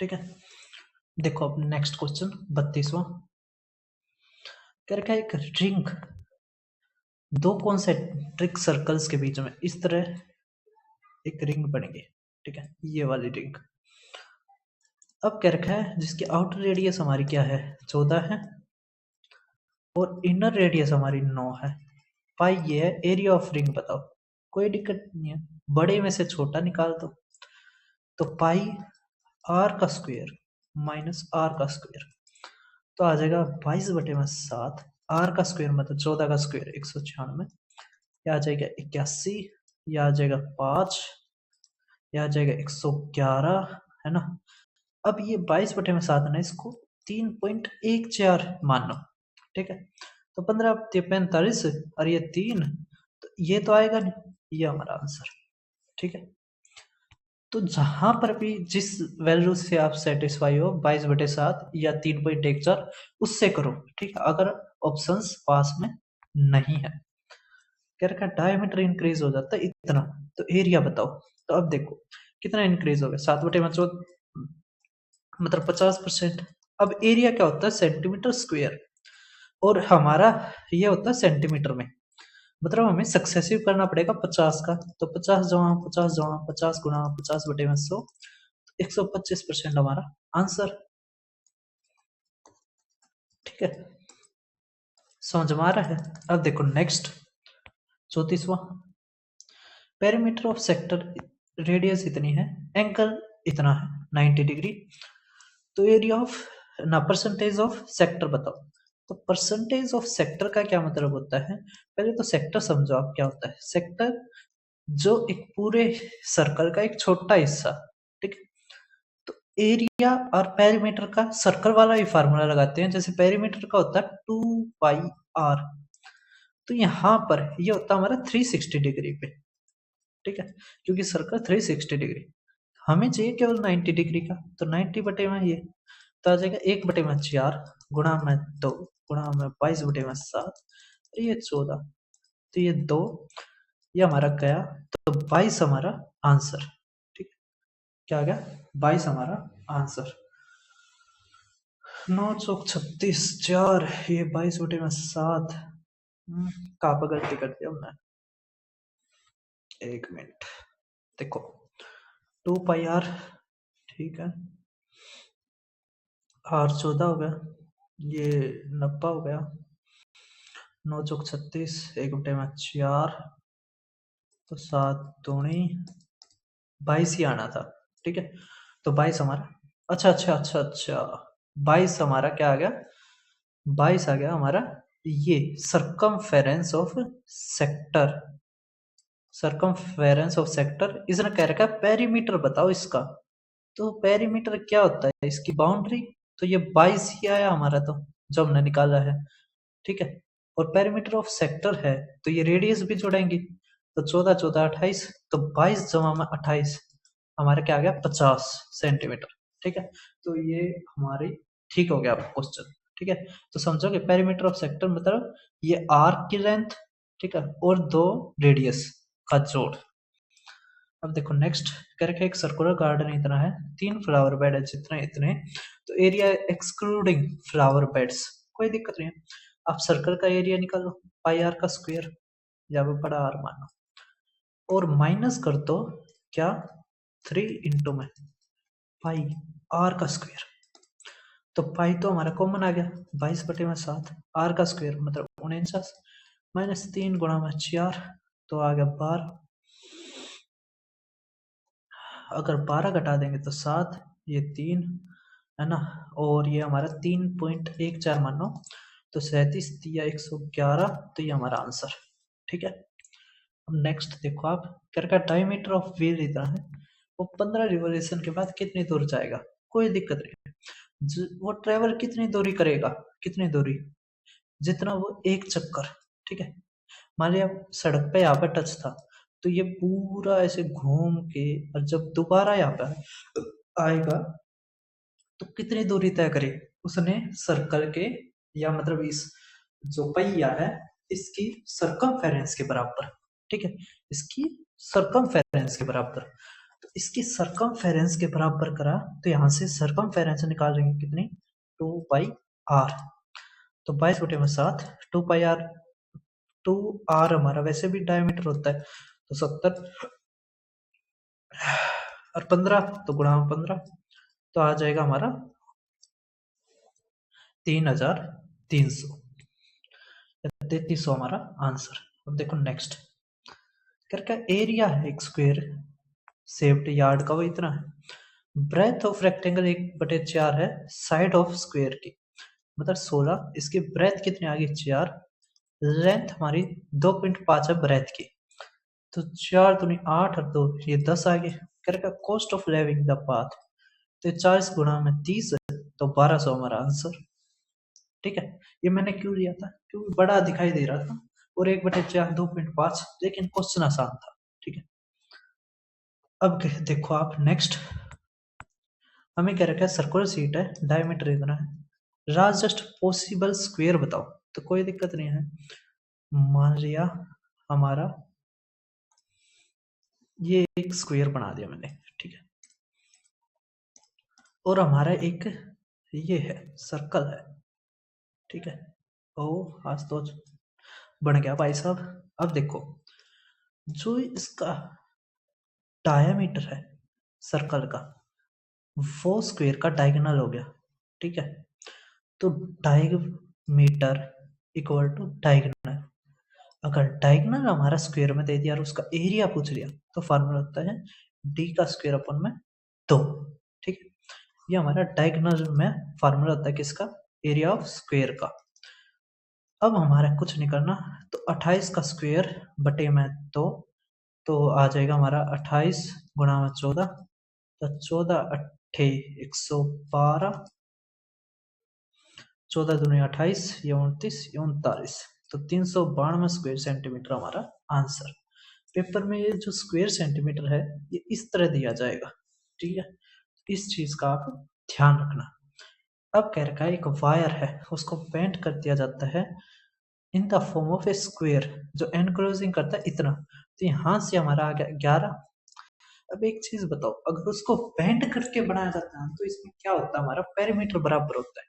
ठीक है, देखो अब नेक्स्ट क्वेश्चन 32वां क्या रखा है, एक रिंग दो कॉन्सेंट्रिक सर्कल्स के बीच में इस तरह एक रिंग बनेगी। ठीक है, ये वाली रिंग। अब क्या रखा है, जिसकी आउटर रेडियस हमारी क्या है 14 है और इनर रेडियस हमारी 9 है। पाई ये है, एरिया ऑफ रिंग बताओ। कोई दिक्कत नहीं है, बड़े में से छोटा निकाल दो। तो पाई आर का स्क्वायर माइनस आर का स्क्वायर, तो आ जाएगा 22/7। आर का स्क्वायर मतलब 14 का स्क्वायर 196, यह आ जाएगा 81, यह आ जाएगा 5, यह आ जाएगा 111 है ना। अब ये 22/7 ना, इसको 3.14 मान लो। ठीक है, तो 15 45 और ये 3, तो ये तो आएगा नहीं, ये हमारा आंसर। ठीक है, तो जहां पर भी जिस वैल्यू से आप सेटिस्फाई हो 22/7 या 3.14 उससे करो। ठीक है, अगर ऑप्शंस पास में नहीं है, क्या रखा डायमीटर इंक्रीज हो जाता है इतना, तो एरिया बताओ। तो अब देखो कितना इंक्रीज हो गया 7/14 मतलब 50%। अब एरिया क्या होता है सेंटीमीटर स्क्वायर, और हमारा ये होता है सेंटीमीटर में, मतलब हमें सक्सेसिव करना पड़ेगा 50 का। तो 50 जमा 50 जमा 50 गुणा 50/100, 125% हमारा आंसर। ठीक है, समझ में आ रहा है। अब देखो नेक्स्ट 34वां, पेरीमीटर ऑफ सेक्टर रेडियस इतनी है, एंगल इतना है 90 डिग्री, तो एरिया ऑफ ना परसेंटेज ऑफ सेक्टर बताओ। तो परसेंटेज ऑफ सेक्टर का क्या मतलब होता है, पहले तो सेक्टर समझो आप क्या होता है। सेक्टर जो एक पूरे सर्कल का एक छोटा हिस्सा। ठीक है, तो एरिया और पेरीमीटर का सर्कल वाला ही फार्मूला लगाते हैं, जैसे पेरीमीटर का होता है 2πr, तो यहाँ पर ये होता है हमारा 360 डिग्री पे। ठीक है, क्योंकि सर्कल 360 डिग्री, हमें चाहिए केवल 90 डिग्री का, तो 90 बटे में ये तो आ जाएगा 1/4 गुणा में 2 गुणा में 22/7, ये 14, तो ये 2, ये हमारा गया, तो 22 हमारा आंसर। ठीक है, क्या आ गया 22 हमारा आंसर। 9 चौक 36 4, ये 22/7। कहाँ पर गलती कर दिया हमने, एक मिनट देखो 2πr। ठीक है, r 14 हो गया, ये 90 हो गया, 9 चौक 36, 1/4, तो 7 दूनी 22 ही आना था। ठीक है, तो 22 हमारा, अच्छा अच्छा अच्छा अच्छा 22 हमारा क्या आ गया, 22 आ गया हमारा ये circumference of sector. Circumference of sector, इसने कह रखा है पेरीमीटर बताओ इसका। तो पेरीमीटर क्या होता है, इसकी बाउंड्री। तो ये 22 ही आया हमारा, तो जो हमने निकाला है, ठीक है। और पेरीमीटर ऑफ सेक्टर है तो ये रेडियस भी जोड़ेंगे, तो 14 14 28, तो 22 जमा में 28 हमारा क्या आ गया 50 सेंटीमीटर, ठीक है। तो ये हमारी ठीक हो गया क्वेश्चन, ठीक है। तो समझोगे पेरीमीटर ऑफ सेक्टर मतलब ये आर्क की लेंथ, ठीक है, और दो रेडियस का जोड़। अब देखो नेक्स्ट करके एक सर्कुलर गार्डन इतना है, 3 फ्लावर बेड है जितने इतने, तो एरिया एक्सक्लूडिंग फ्लावर बेड्स, कोई दिक्कत नहीं है। आप सर्कल का एरिया निकालो, पाई आर का स्क्वायर, या फिर बड़ा आर मानो, और माइनस कर दो क्या 3 इंटू में पाई आर का स्क्वायर। तो पाई तो हमारा कॉमन आ गया 22/7, आर का स्क्वायर मतलब 49, माइनस 3 गुणा में 4, तो आ गया 12। अगर 12 घटा देंगे तो 7, ये 3 है ना, और ये हमारा 3.14 मानो, तो 37 दिया 111, तो ये हमारा आंसर, ठीक है। अब नेक्स्ट देखो आप कर का डायमीटर ऑफ व्हील इतना है, वो 15 रिवोल्यूशन के बाद कितनी दूर जाएगा, कोई दिक्कत नहीं है। वो ट्रेवल कितनी दूरी करेगा, कितनी दूरी, जितना वो एक चक्कर, ठीक है। मान लिया सड़क पे यहाँ पे टच था, तो ये पूरा ऐसे घूम के, और जब दोबारा यहाँ पे आएगा तो कितनी दूरी तय करे उसने सर्कल के, या मतलब इस जो पहिया है इसकी सरकमफेरेंस के बराबर, ठीक है, इसकी सरकमफेरेंस के बराबर। तो इसकी सरकमफेरेंस के बराबर करा, तो यहाँ से सरकमफेरेंस निकालेंगे कितनी, 2 पाई आर, तो 22/7, 2 पाई आर, 2 आर हमारा वैसे भी डायमीटर होता है, तो 70, और 15 तो गुणा में 15, तो आ जाएगा हमारा 3300 या 3300 हमारा आंसर। अब देखो नेक्स्ट करके एरिया है एक स्क्वायर शेप्ड यार्ड का, वो इतना है। ब्रेथ ऑफ रेक्टेंगल 1/4 है साइड ऑफ स्क्वायर की, मतलब 16, इसकी ब्रेथ कितनी आ गई 4, लेंथ हमारी 2.5 है ब्रेथ की, तो 4 दूनी 8 और 2 ये 10 आ गए। करके cost of living the path, तो 40 गुणा में 30, तो 1200 हमारा आंसर, ठीक है। ये मैंने क्यों लिया था, क्योंकि बड़ा दिखाई दे रहा था, और 1/4 2.5, लेकिन क्वेश्चन आसान था, ठीक है। अब देखो आप नेक्स्ट, हमें क्या रखा है सर्कुलर सीट है, डायमीटर इतना है, लार्जेस्ट पॉसिबल स्क्वायर बताओ, तो कोई दिक्कत नहीं है। मान लिया हमारा ये एक स्क्वायर बना दिया मैंने, ठीक है, और हमारा एक ये है सर्कल है, ठीक है। ओ आज तो बन गया भाई साहब। अब देखो जो इसका डायमीटर है सर्कल का, वो स्क्वायर का डायगोनल हो गया, ठीक है। तो डायमीटर इक्वल टू डायगोनल, अगर डायगोनल हमारा स्क्वायर में दे दिया और उसका एरिया पूछ लिया, तो फार्मूला होता है डी का स्क्वायर अपन में 2, ठीक है। ये हमारा डायगोनल में फार्मूला होता है किसका, एरिया ऑफ स्क्वायर का। अब हमारा कुछ नहीं करना, तो 28 का स्क्वायर बटे में 2, तो आ जाएगा हमारा 28 गुणा में 14, तो 14 अट्ठे 112, 14 दूनी 28, ये 29, ये 39, तो 392 स्क्वायर सेंटीमीटर हमारा आंसर। पेपर में ये जो स्क्वायर सेंटीमीटर है ये इस तरह दिया जाएगा, ठीक है। इस चीज का आप ध्यान रखना। अब कह रखा है एक वायर है उसको बेंड कर दिया जाता है in the form of A square, जो एनक्लोजिंग करता है इतना, तो यहाँ से हमारा आ गया 11। अब एक चीज बताओ, अगर उसको बेंड करके बनाया जाता है तो इसमें क्या होता है, हमारा पेरीमीटर बराबर होता है,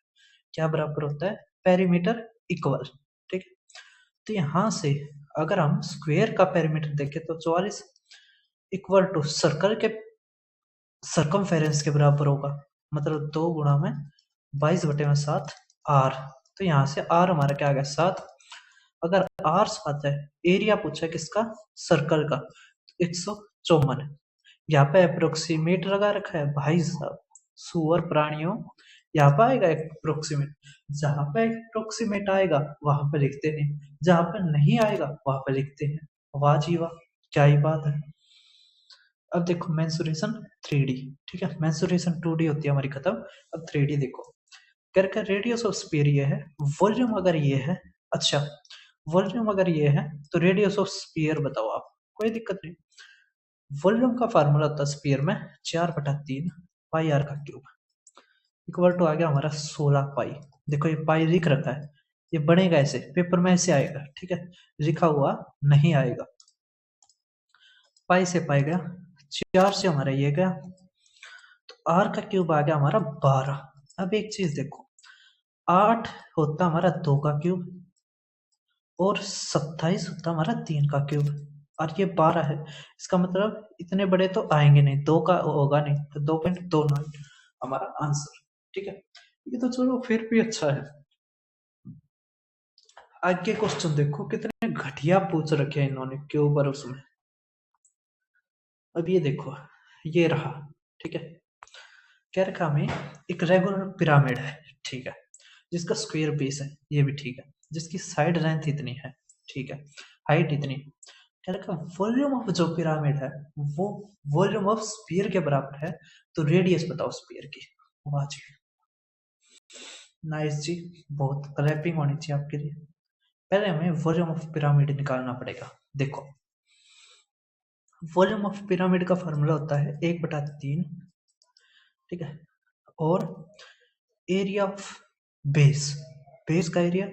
क्या बराबर होता है, पेरीमीटर इक्वल, ठीक है। तो यहाँ से अगर हम स्क्वायर का पेरीमीटर देखें तो 44 इक्वल टू सर्कल के सर्कमफेरेंस के बराबर होगा, मतलब 2 गुणा में 22/7 आर, तो यहाँ से आर हमारा क्या आ गया 7। अगर आर 7 है, एरिया पूछा किसका, सर्कल का, 154 है। यहाँ पे अप्रोक्सीमेट लगा रखा है भाई साहब, सुअर प्राणियों, यहाँ पे आएगा अप्रोक्सीमेट, जहां पे अप्रोक्सीमेट आएगा वहां पे लिखते हैं, जहां पे नहीं आएगा वहां पे लिखते हैं। वाह जी वाह, क्या ही बात है। अब देखो मेंसुरेशन 3D, ठीक है, मेंसुरेशन 2D होती है हमारी खत्म। अब 3D देखो, कर का रेडियस ऑफ स्फीयर ये है, वॉल्यूम अगर ये है, अच्छा वॉल्यूम अगर ये है तो रेडियस ऑफ स्फीयर बताओ आप, कोई दिक्कत नहीं। वॉल्यूम का फार्मूला होता है स्फीयर में 4/3 पाई आर का क्यूब इक्वल टू आ गया हमारा 16 पाई। देखो ये पाई लिख रखा है, ये बनेगा ऐसे, पेपर में ऐसे आएगा, ठीक है, लिखा हुआ नहीं आएगा। पाई से पाई गया, 4 से हमारा ये गया, तो आर का क्यूब आ गया हमारा 12। अब एक चीज देखो, 8 होता हमारा 2 का क्यूब और 27 होता हमारा 3 का क्यूब, और ये 12 है। इसका मतलब इतने बड़े तो आएंगे नहीं, 2 का होगा नहीं, तो 2.29 हमारा आंसर, ठीक है। ये तो चलो फिर भी अच्छा है। आगे क्वेश्चन देखो कितने घटिया पूछ रखे हैं इन्होंने क्यूब और उसमें। अब ये देखो, ये रहा, ठीक है, कह रखा हमें एक रेगुलर पिरामिड है, ठीक है, जिसका स्क्वायर बेस है, ये भी ठीक है, जिसकी साइड लेंथ इतनी है, ठीक है, हाइट इतनी, कह रखा वॉल्यूम ऑफ जो पिरामिड है वो वॉल्यूम ऑफ स्फीयर के बराबर है, तो रेडियस बताओ स्फीयर की। वाह जी, नाइस जी, बहुत क्लैपिंग होनी चाहिए आपके लिए। पहले हमें वॉल्यूम ऑफ पिरामिड निकालना पड़ेगा। देखो वॉल्यूम ऑफ पिरामिड का फॉर्मूला होता है 1/3, ठीक है, और एरिया ऑफ बेस, बेस का एरिया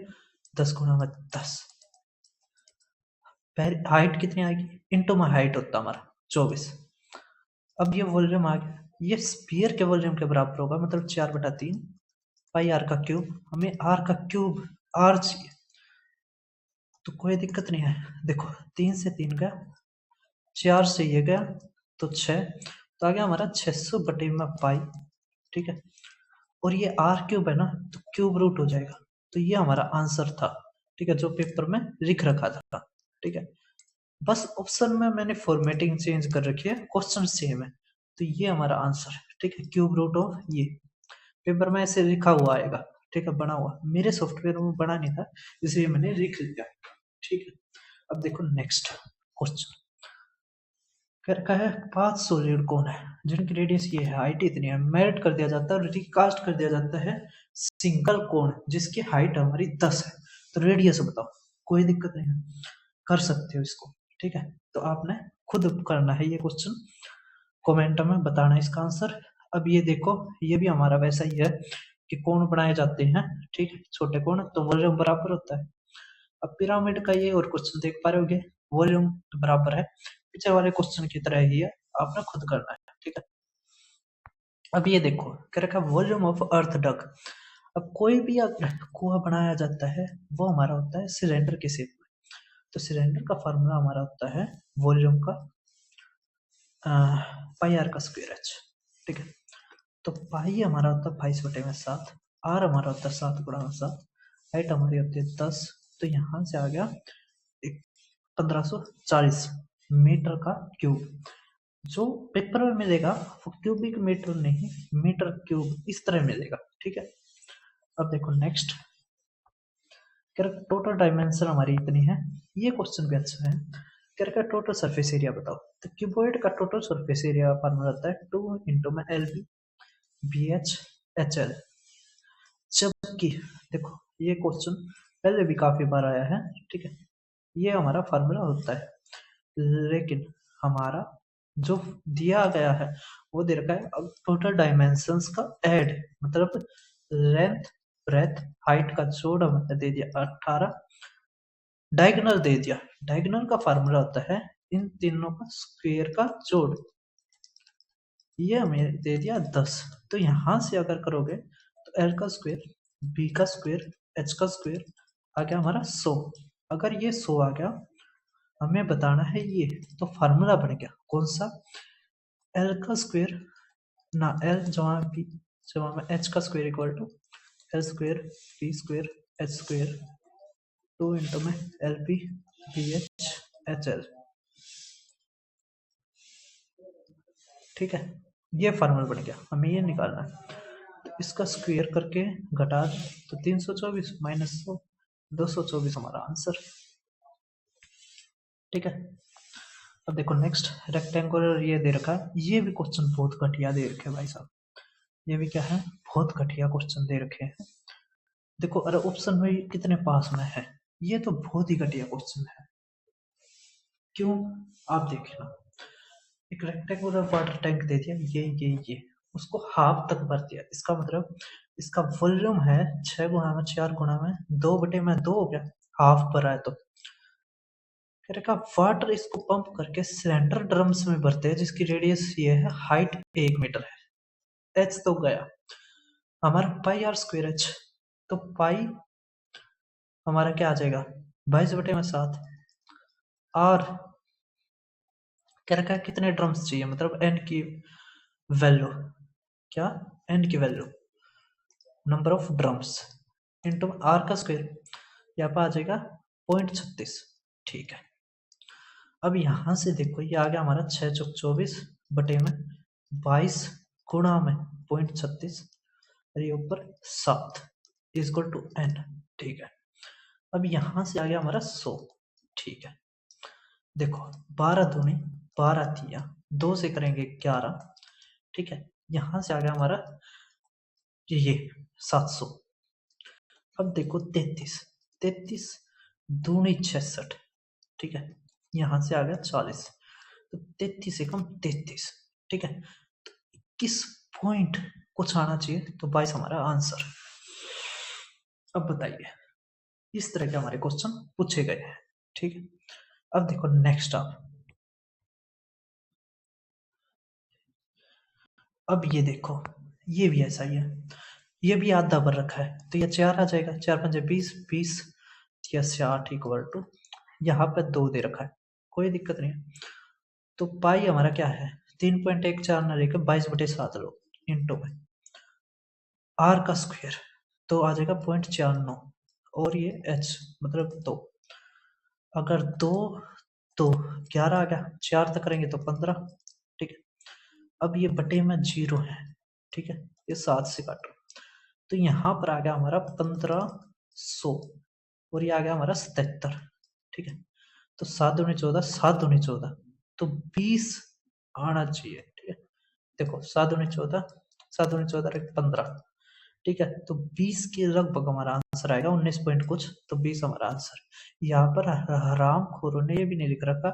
10 गुणा में 10, हाइट कितनी आएगी इनटू में हाइट होता हमारा 24। अब ये वॉल्यूम आ गया, ये स्फीयर के वॉल्यूम के बराबर होगा, मतलब 4/3 पाई आर का क्यूब। हमें आर का क्यूब आर चाहिए, तो कोई दिक्कत नहीं है। देखो 3 से 3 गया, 4 से ये गया, तो 6, तो आ गया हमारा 600/पाई, ठीक है, और ये आर क्यूब है ना, तो क्यूब रूट हो जाएगा, तो ये हमारा आंसर था, ठीक है, जो पेपर में लिख रखा था, ठीक है। बस ऑप्शन में मैंने फॉर्मेटिंग चेंज कर रखी है, क्वेश्चन सेम है, तो ये हमारा आंसर है, ठीक है, क्यूब रूट ऑफ ये पेपर में ऐसे लिखा हुआ आएगा, ठीक है, बना हुआ, मेरे सॉफ्टवेयर में बना नहीं था इसलिए मैंने लिख लिया, ठीक है। अब देखो नेक्स्ट क्वेश्चन, क्या रखा है, 5 सॉलिड कौन है जिनकी रेडियस ये है, हाइट इतनी है, मेल्ट कर दिया जाता है और रिकास्ट कर दिया जाता है सिंगल कौन जिसकी हाइट हमारी 10 है, तो रेडियस बताओ, कोई दिक्कत नहीं है, कर सकते हो इसको, ठीक है। तो आपने खुद करना है ये क्वेश्चन, कमेंट में बताना इसका आंसर। अब ये देखो, ये भी हमारा वैसा ही है कि कोण बनाए जाते हैं, ठीक है, छोटे कोण, तो वॉल्यूम बराबर होता है। अब पिरामिड का ये और क्वेश्चन देख पा रहे होगे, वॉल्यूम बराबर है, पीछे वाले क्वेश्चन की तरह ही है, आपने खुद करना है, ठीक है। अब ये देखो, क्या रखा, वॉल्यूम ऑफ अर्थ डग। अब कोई भी अगर कुआं बनाया जाता है वो हमारा होता है सिलेंडर के शेप में, तो सिलेंडर का फार्मूला हमारा होता है वॉल्यूम का पाई आर का स्क्वायर एच, ठीक है। तो पाई हमारा होता है 22/7, आर हमारा होता है 7 × 7, हाइट हमारी होती है 10, तो यहाँ से आ गया 1540 मीटर का क्यूब। जो पेपर में मिलेगा वो क्यूबिक मीटर नहीं, मीटर क्यूब इस तरह मिलेगा, ठीक है। अब देखो नेक्स्ट, टोटल डायमेंशन हमारी इतनी है, ये क्वेश्चन भी अच्छा है, क्या टोटल सरफेस एरिया बताओ, तो क्यूबॉइड का टोटल सरफेस एरिया फॉर्मूला होता है 2 × LB BH HL। जबकि देखो ये क्वेश्चन पहले भी काफी बार आया है, ठीक है, ये हमारा फार्मूला होता है, लेकिन हमारा जो दिया गया है वो दे रखा है अब टोटल डायमेंशंस का ऐड, मतलब लेंथ ब्रेथ हाइट का जोड़ हमें दे दिया 18, डायगोनल दे दिया, डायगोनल का फार्मूला होता है इन तीनों का स्क्वायर का जोड़, ये हमें दे दिया 10, तो यहाँ से अगर करोगे तो L का स्क्वायर, B का स्क्वायर, H का स्क्वायर आ गया हमारा 100। अगर ये 100 आ गया, हमें बताना है ये, तो फार्मूला बन गया कौन सा, L का स्क्वायर ना L जमा B जमा में H का square equal to L square B square H square 2 × में LP BH HL, ठीक है, ये फार्मूला बन गया, हमें ये निकालना है, तो इसका स्क्वायर करके घटा दें तो 324 - 100 224 हमारा आंसर, ठीक है। अब देखो नेक्स्ट रेक्टेंगुलर ये दे रखा है, ये भी क्वेश्चन बहुत घटिया दे रखे हैं भाई साहब। ये भी क्या है, बहुत घटिया क्वेश्चन दे रखे हैं। देखो अरे ऑप्शन में कितने पास में है, ये तो बहुत ही घटिया क्वेश्चन है। क्यों, आप देखना, एक रेक्टेंगुलर वाटर टैंक दे दिया, ये उसको हाफ तक भर दिया, इसका मतलब इसका वॉल्यूम है 6 गुणा में 4 गुणा में 2/2 हो गया, हाफ भरा है। तो कह रखा वाटर इसको पंप करके सिलेंडर ड्रम्स में भरते हैं जिसकी रेडियस ये है, हाइट 1 मीटर है। एच तो गया हमारा पाई आर स्क्वायर एच, तो पाई हमारा क्या आ जाएगा 22/7। और कह रखा है कितने ड्रम्स चाहिए, मतलब एन की वैल्यू, क्या एन की value, number of drums into r का स्क्वायर, यहाँ पर आ जाएगा 0.36। ठीक है, अब यहाँ से देखो ये आ गया हमारा 6×24/22 गुणा में 0.36 और ये ऊपर 7 इक्वल टू n। ठीक है, अब यहाँ से आ गया हमारा 100। ठीक है, देखो 12 दूनी 12 तिया 2 से करेंगे 11। ठीक है, यहाँ से आ गया हमारा ये 700। अब देखो 33 दूनी 66। ठीक है, यहाँ से आ गया 40, तो 33 से कम 33। ठीक है, तो 21 पॉइंट कुछ आना चाहिए, तो 22 हमारा आंसर। अब बताइए, इस तरह के हमारे क्वेश्चन पूछे गए हैं। ठीक है, अब देखो नेक्स्ट अब ये देखो, ये भी ऐसा ही है, ये भी आधा भर रखा है, तो ये 4 आ जाएगा, 4×5 = 20 या 60 इक्वल टू, यहाँ पे 2 दे रखा है, कोई दिक्कत नहीं है। तो पाई हमारा क्या है 3.14 न लेकर 22/7 लो इंटू में आर का स्क्वायर, तो आ जाएगा 0.49 और ये एच मतलब 2। अगर 2 तो 11 आ गया, 4 तक करेंगे तो 15। ठीक है, अब ये बटे में 0 है। ठीक है, ये 7 से काटो, तो यहाँ पर आ गया हमारा 1500 और ये आ गया हमारा 77। ठीक है, तो 7 दूनी 14, 7 दूनी 14, तो 20 आना चाहिए। ठीक है, देखो 7 दूनी 14, 7 दूनी 14 15। ठीक है, तो 20 के लगभग हमारा आंसर आएगा, 19 पॉइंट कुछ, तो 20 हमारा आंसर। यहाँ पर हराम खोरों ने ये भी नहीं लिख रखा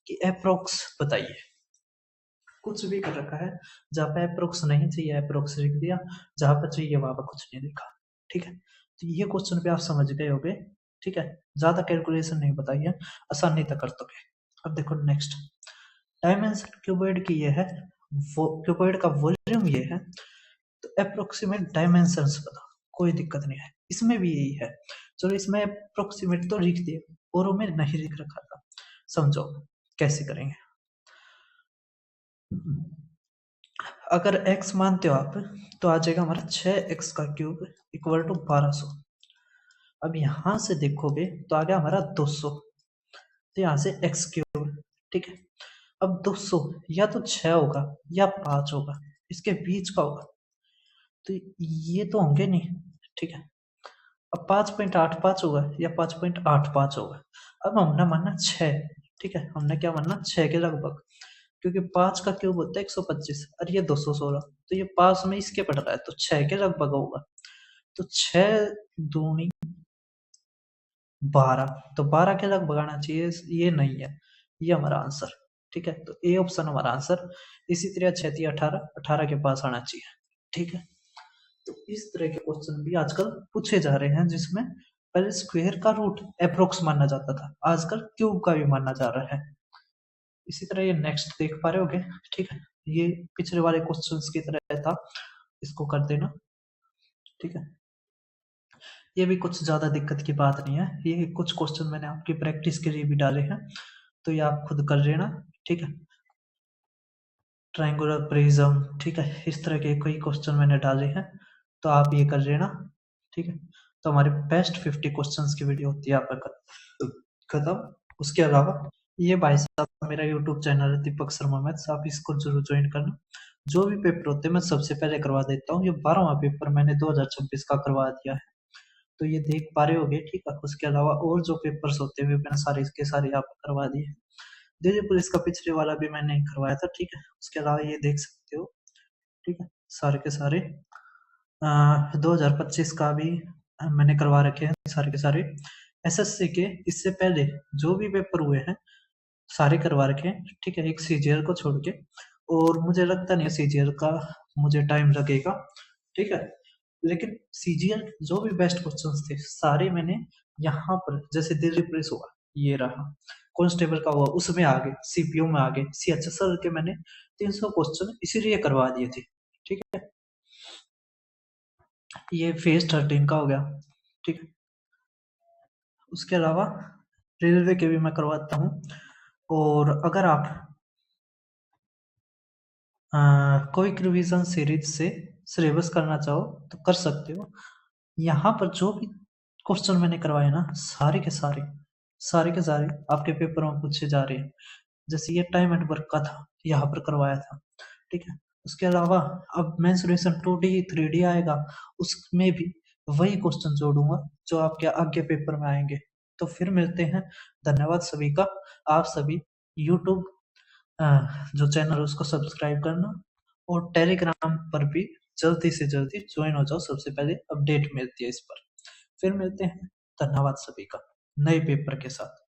कि अप्रोक्स बताइए, कुछ भी कर रखा है, जहाँ पे अप्रोक्स नहीं चाहिए अप्रोक्स लिख दिया, जहाँ पर चाहिए वहां पर कुछ नहीं लिखा। ठीक है, तो ये क्वेश्चन पे आप समझ गए होगे। ठीक है, ज्यादा कैलकुलेशन नहीं बताइए, आसानी तक कर दोगे। अब देखो नेक्स्ट, डायमेंशन क्यूबॉइड की ये है, वो क्यूबॉइड का वॉल्यूम ये है, तो अप्रोक्सीमेट डायमेंशंस बताओ। कोई दिक्कत नहीं है, इसमें भी यही है। चलो इसमें अप्रोक्सीमेट तो लिख दिए, और में नहीं लिख रखा था, समझो कैसे करेंगे। अगर x मानते हो आप, तो आ जाएगा हमारा 6x का क्यूब इक्वल टू 1200। अब यहां से देखोगे तो आ गया हमारा 200, तो यहाँ से x क्यूब। ठीक है, अब 200 या तो 6 होगा या 5 होगा, इसके बीच का होगा, तो ये तो होंगे नहीं। ठीक है, अब 5.85 होगा या 5.85 होगा। अब हमने मानना 6। ठीक है, हमने क्या मानना 6 के लगभग, क्योंकि 5 का क्यूब होता है 125 और ये 216, तो ये पास में इसके पड़ रहा है, तो 6 के लगभग होगा। तो 6 दूनी 12, तो 12 के लगभग आना चाहिए, ये नहीं है, ये हमारा आंसर। ठीक है, तो ए ऑप्शन हमारा आंसर। इसी तरह 6 18, 18 के पास आना चाहिए। ठीक है, तो इस तरह के क्वेश्चन भी आजकल पूछे जा रहे हैं, जिसमें पहले स्क्वायर का रूट अप्रोक्स माना जाता था, आजकल क्यूब का भी माना जा रहा है। इसी तरह ये नेक्स्ट देख पा रहे होगे। ठीक है, ये पिछले वाले क्वेश्चंस की तरह था, इसको कर देना। ठीक है, ये भी कुछ ज्यादा दिक्कत की बात नहीं है, ये कुछ क्वेश्चन मैंने आपकी प्रैक्टिस के लिए भी डाले हैं, तो ये आप खुद कर लेना। ठीक है, ट्रायंगुलर प्रिज्म, ठीक है, इस तरह के कई क्वेश्चन मैंने डाले हैं, तो आप ये कर लेना। ठीक है, तो हमारे बेस्ट 50 क्वेश्चंस की वीडियो होती है यहाँ पर खत्म। उसके अलावा ये भाई साहब मेरा यूट्यूब चैनल है दीपक शर्मा मैथ्स, आप इसको जरूर ज्वाइन करना। जो भी पेपर होते हैं मैं सबसे पहले करवा देता हूँ, ये 12वां पेपर मैंने 2026 का करवा दिया है, तो ये देख पा रहे होगे। ठीक है, उसके अलावा और जो पेपर्स होते हुए मैंने सारे इसके सारे यहाँ पर करवा दिए। दिल्ली पुलिस का पिछले वाला भी मैंने करवाया था, ठीक है। उसके अलावा ये देख सकते हो, ठीक है, सारे के सारे 2025 का भी मैंने करवा रखे हैं सारे के सारे। एसएससी के इससे पहले जो भी पेपर हुए हैं सारे करवा रखे हैं, ठीक है, एक सीजीएल को छोड़ के। और मुझे लगता नहीं सीजीएल का मुझे टाइम लगेगा, ठीक है। लेकिन सीजीएल जो भी बेस्ट क्वेश्चंस थे सारे मैंने यहाँ पर, जैसे दिल्ली पुलिस हुआ ये रहा, कांस्टेबल का हुआ उसमें आगे, सीपीओ में आगे, सीएचएसएल के मैंने 300 क्वेश्चन इसीलिए करवा दिए थे, ठीक है। ये फेज 13 का हो गया, ठीक है। उसके अलावा रेलवे के भी मैं करवाता हूँ। और अगर आप क्विक रिवीजन सीरीज से सिलेबस करना चाहो तो कर सकते हो। यहाँ पर जो भी क्वेश्चन मैंने करवाए ना सारे के सारे आपके पेपर में पूछे जा रहे हैं। जैसे ये टाइम एंड वर्क का था, यहाँ पर करवाया था, ठीक है। उसके अलावा अब मेंसुरेशन 2D 3D आएगा, उसमें भी वही क्वेश्चन जोड़ूंगा जो आपके आगे पेपर में आएंगे। तो फिर मिलते हैं। धन्यवाद सभी का। आप सभी यूट्यूब जो चैनल है उसको सब्सक्राइब करना, और टेलीग्राम पर भी जल्दी से जल्दी ज्वाइन हो जाओ, सबसे पहले अपडेट मिलती है इस पर। फिर मिलते हैं। धन्यवाद सभी का नए पेपर के साथ।